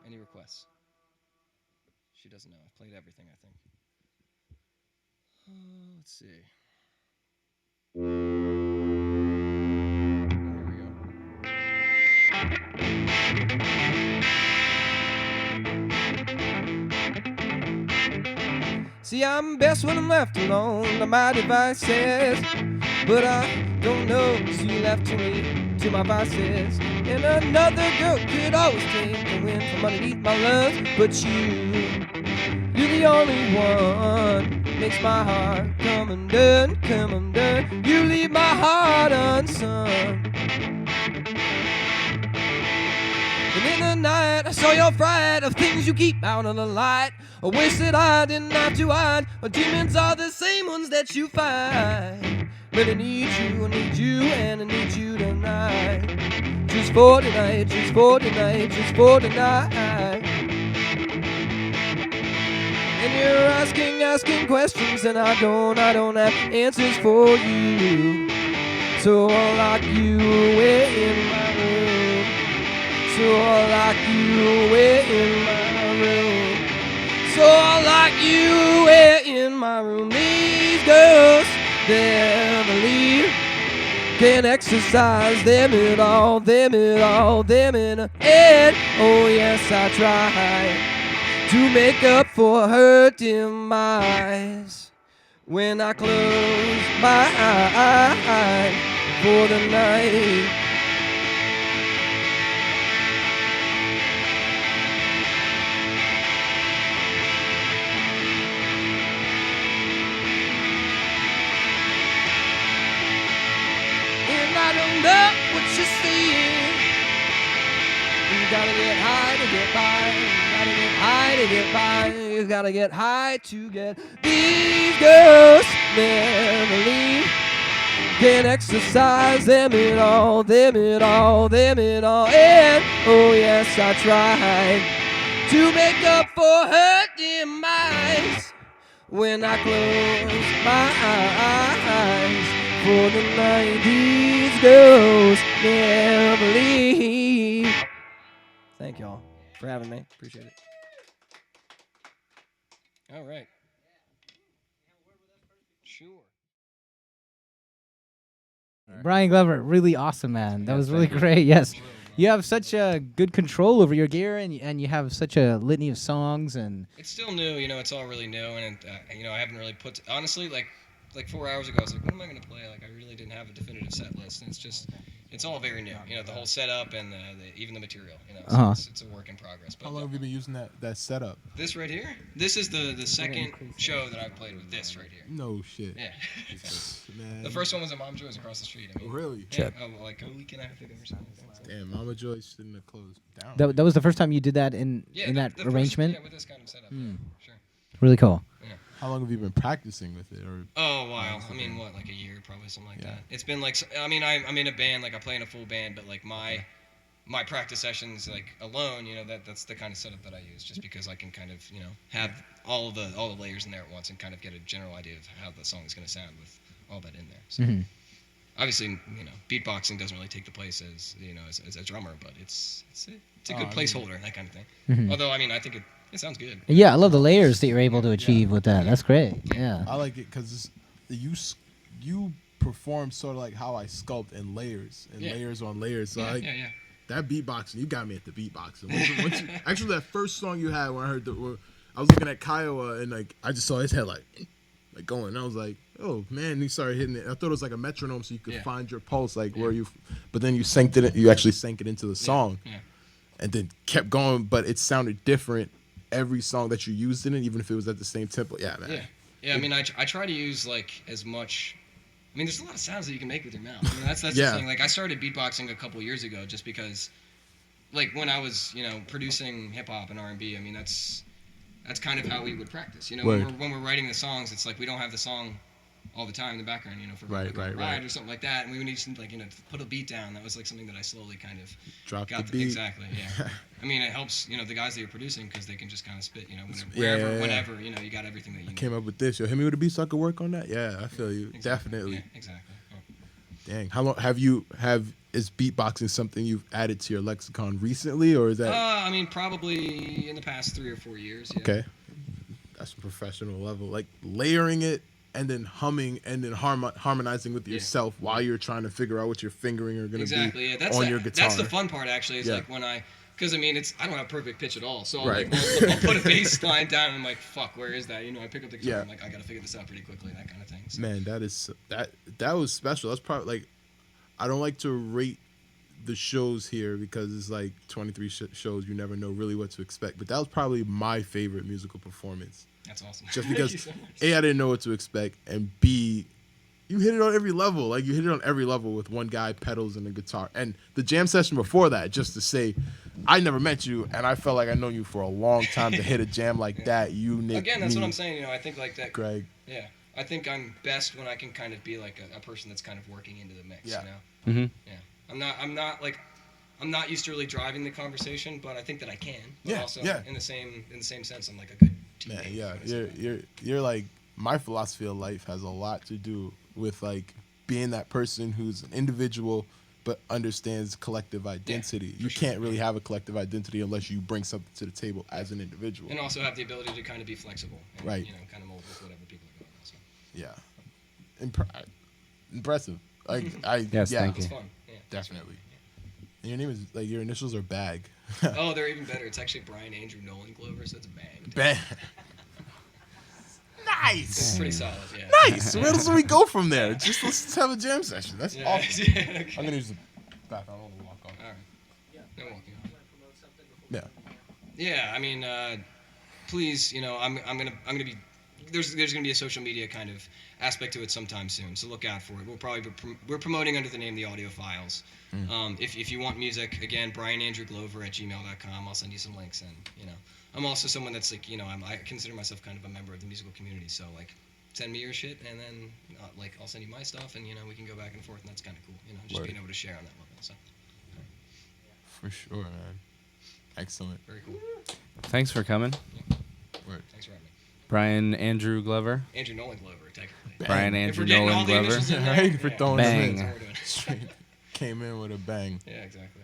Any requests? She doesn't know. I've played everything, I think. Let's see. Here we go. See, I'm best when I'm left alone to my devices, but I don't know, so you left to me, to my vices. And another girl could always take the wind from underneath my lungs, but you're the only one, makes my heart come undone, come undone. You leave my heart unsung. And in the night, I saw your fright of things you keep out of the light. I wish that I didn't have to hide. Our demons are the same ones that you fight. But I need you, and I need you tonight. Just for tonight, just for tonight, just for tonight. And you're asking questions, and I don't have answers for you. So I'll lock you away in my room. So I'll lock you away in my room. So I'll lock you away in my room. These ghosts, they never leave. Can't exercise them at all, them at all, them in a head. Oh yes, I try to make up for her demise when I close my eyes for the night. I don't know what you're seeing. You gotta get high to get by. You gotta get high to get by. You gotta get high to get. These girls never leave. Can't exercise them at all, them at all, them at all. And oh yes, I tried to make up for hurt demise when I close my eyes. For the 90s girls never leave. Thank y'all for having me. Appreciate it. All right. Sure. Brian Glover, really awesome, man. That Yes, was really thank you. great. Yes, you have such good control over your gear, and you have such a litany of songs. And It's still new, you know. It's all really new, and you know, I haven't really put. Honestly, like 4 hours ago, I was like, what am I gonna play? Like, I really didn't have a definitive set list, and it's all very new. You know, the whole setup and even the material. You know, so it's a work in progress. But How long have you been using that setup? this right here, this is the second show that I've played with this right here. No shit. Yeah. Man. The first one was at Mom Joy's across the street. I mean, Really? yeah, like a week and a half ago or something. Damn, Mama Joy shouldn't have closed down. that was the first time you did that in Yeah, that the first- arrangement. yeah, with this kind of setup. Yeah, sure. Really cool. How long have you been practicing with it? Or Oh, a while. I mean, what, like a year, probably something like Yeah. that. It's been like, I mean, I'm in a band, like I play in a full band, but like my practice sessions, like alone, you know, that's the kind of setup that I use, just because I can kind of, you know, have all the layers in there at once and kind of get a general idea of how the song is going to sound with all that in there. So obviously, you know, beatboxing doesn't really take the place as, you know, as a drummer, but it's a good placeholder and that kind of thing. Although, I mean, I think it sounds good. Yeah, I love the layers that you're able to achieve with that. That's great. Yeah. I like it because you perform sort of like how I sculpt in layers and Yeah. layers on layers. So like Yeah. that beatboxing, you got me at the beatboxing. Actually, that first song you had when I heard I was looking at Kiowa and like I just saw his head like going. And I was like, oh man, he started hitting it. I thought it was like a metronome, so you could find your pulse, like where you. But then you actually sank it into the song, and then kept going. But it sounded different every song that you used in it, even if it was at the same tempo. Yeah, man. Yeah. I mean, I try to use like as much. I mean, there's a lot of sounds that you can make with your mouth. I mean, that's the thing. Like, I started beatboxing a couple years ago just because, like, when I was, you know, producing hip hop and R&B. I mean, that's kind of how we would practice. You know, when we're writing the songs, it's like we don't have the song all the time in the background, you know, for like a ride or something like that, and we would need to, like, you know, put a beat down. That was like something that I slowly kind of got the beat. Exactly, yeah. I mean, it helps, you know, the guys that you're producing because they can just kind of spit, you know, whenever, you know, you got everything that you need. Came up with this. Yo, hit me with a beat so I could work on that. Yeah, I feel you. Definitely. Yeah, exactly. Dang. How long is beatboxing something you've added to your lexicon recently, or is that? I mean, probably in the past 3 or 4 years. Yeah. Okay. That's a professional level. Like layering it and then humming and then harmonizing with yourself while you're trying to figure out what your fingering are going to be on your guitar. That's the fun part, actually, is like when because I mean, I don't have perfect pitch at all, so I'll put a bass line down and I'm like, fuck, where is that? You know, I pick up the guitar, I'm like, I gotta figure this out pretty quickly, that kind of thing. So. Man, that was special. That's probably like, I don't like to rate the shows here because it's like 23 shows. You never know really what to expect. But that was probably my favorite musical performance. That's awesome. Just because so A, I didn't know what to expect, and B, you hit it on every level. Like you hit it on every level with one guy, pedals, and a guitar. And the jam session before that, just to say, I never met you, and I felt like I know you for a long time to hit a jam like that. Again, that's what I'm saying. You know, I think like that. Greg. Yeah, I think I'm best when I can kind of be like a person that's kind of working into the mix. Yeah. You know. Yeah. I'm not used to really driving the conversation, but I think that I can. But also in the same sense, I'm like a good teammate. Man, yeah, you're like, my philosophy of life has a lot to do with like being that person who's an individual but understands collective identity. You can't really have a collective identity unless you bring something to the table as an individual. And also have the ability to kind of be flexible. And, you know, kind of mold with whatever people are going on. So. Yeah. Impressive. Like thank you. It's fun. Yeah, definitely. And your name is, like, your initials are Bag. Oh, they're even better. It's actually Brian Andrew Nolan Glover, so it's Bag. Bag. Nice. It's pretty solid, yeah. Nice. Where else do we go from there? Just let's have a jam session. That's awesome. Okay. I'm gonna use the bathroom. I'm gonna walk off. All right. No walking off. Yeah. Yeah, I mean, please, you know, I'm gonna be. There's gonna be a social media kind of aspect to it sometime soon, so look out for it. We'll probably we're promoting under the name The Audio Files. If you want music, again, BrianAndrewGlover@gmail.com. I'll send you some links, and you know, I'm also someone that's like, you know, I consider myself kind of a member of the musical community, so like, send me your shit, and then like I'll send you my stuff, and we can go back and forth, and that's kind of cool. Just being able to share on that level. So. For sure, man. Excellent. Very cool. Thanks for coming. Word. Thanks for having me. Brian Andrew Glover. Andrew Nolan Glover, technically. Brian If Andrew we're getting all Nolan the Glover. initials in there, Right, for throwing them in. in. That's what we're doing. Straight came in with a bang. Yeah, exactly.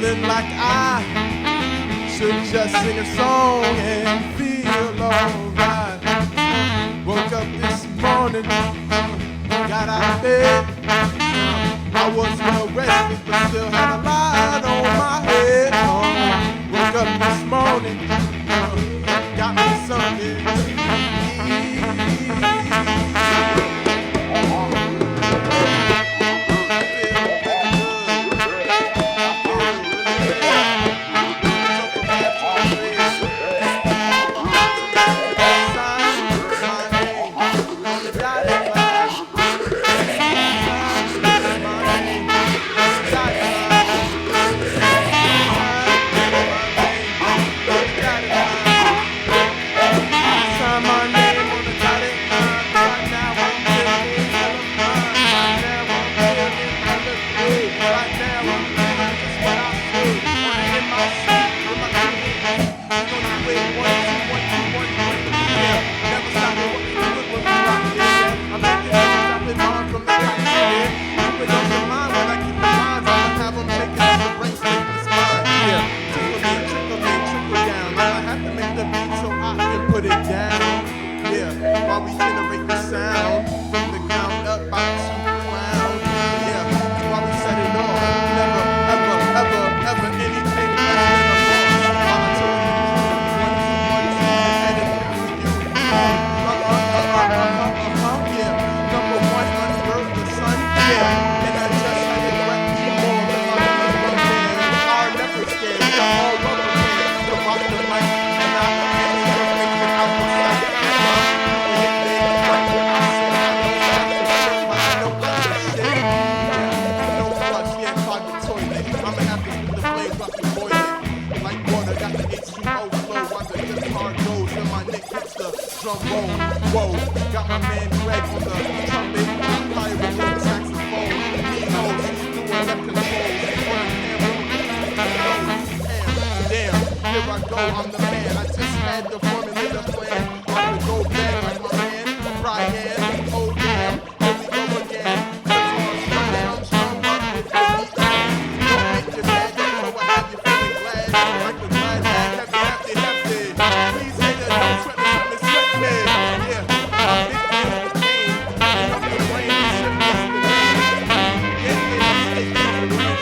feeling like I should just sing a song and feel alright. Woke up this morning, got out of bed. I was well rested, but still had a lot on my head. Woke up this morning, got me something to eat. Saxophone, he knows he's doing the controls, Damn, here I go, I'm the man. I just had to formulate a plan. I'm gonna go back like my man, Brian. Oh damn, here we go again. I'm strong up with the beat. Don't make you mad, don't know what have you feeling glad. Like a glad hat, hefty, hefty. Please haters, don't sweat me, sweat me. Yeah, I'm big in the pain. I'm the brain, I'm shiftless the name. Yeah, I'm taking the rain.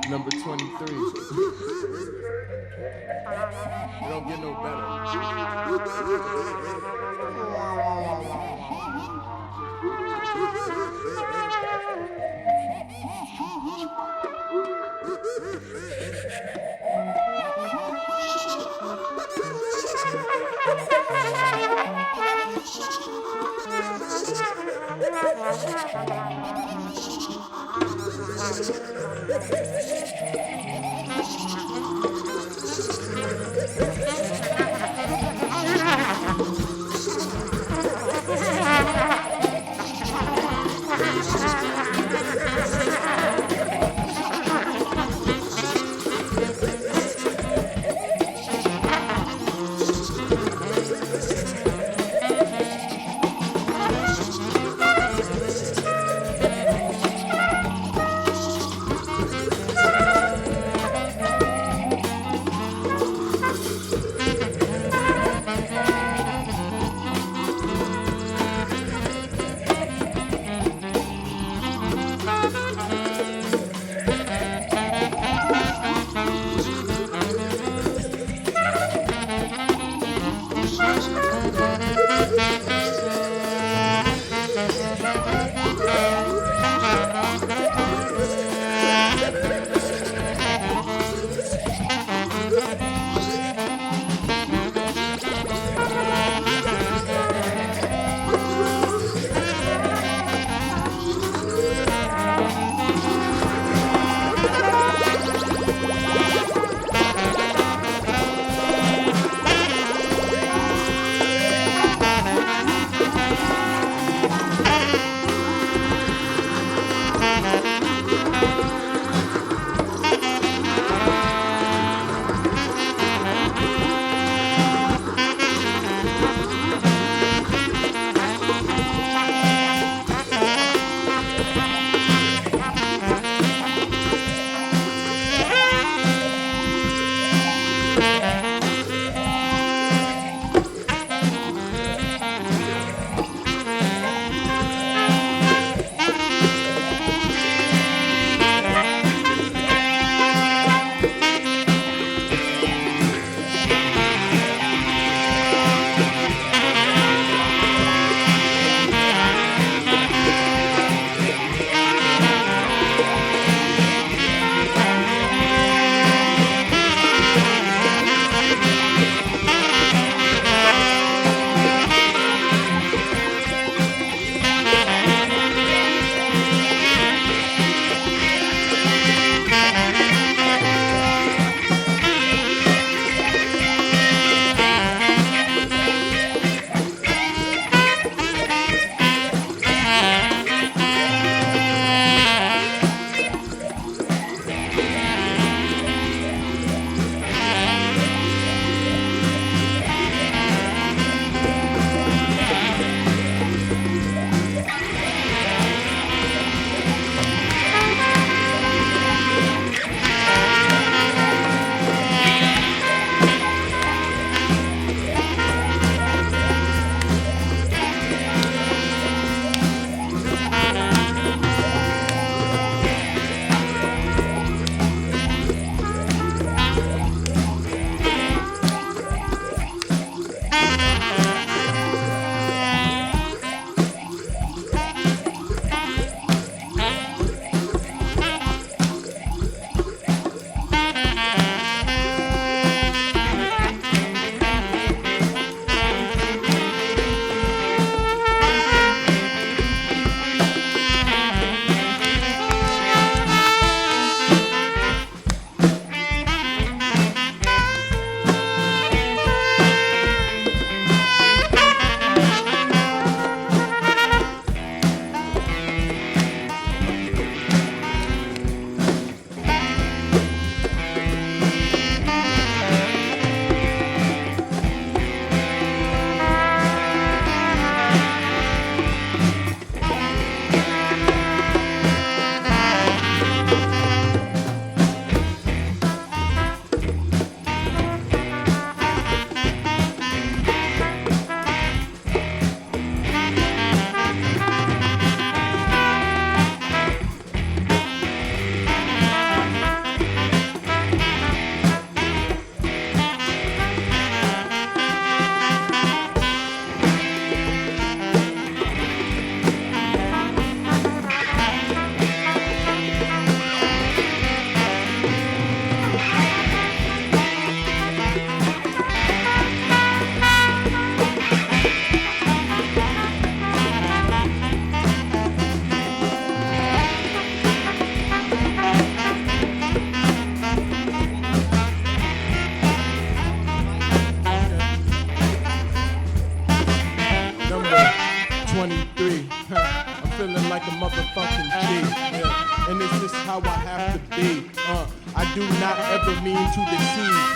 Number 23. It don't get no like a motherfucking G. Yeah. And it's just how I have to be. I do not ever mean to deceive.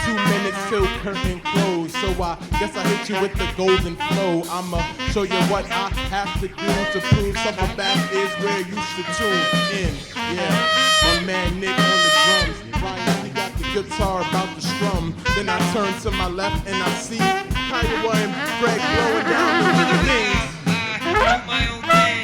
2 minutes till curtain close, so I guess I hit you with the golden flow. I'ma show you what I have to do to prove Sulphurbath is where you should tune in. Yeah, my man Nick on the drums. Ryan, he got the guitar about to strum. Then I turn to my left and I see Kiowa and Greg blowing down the things. My old man.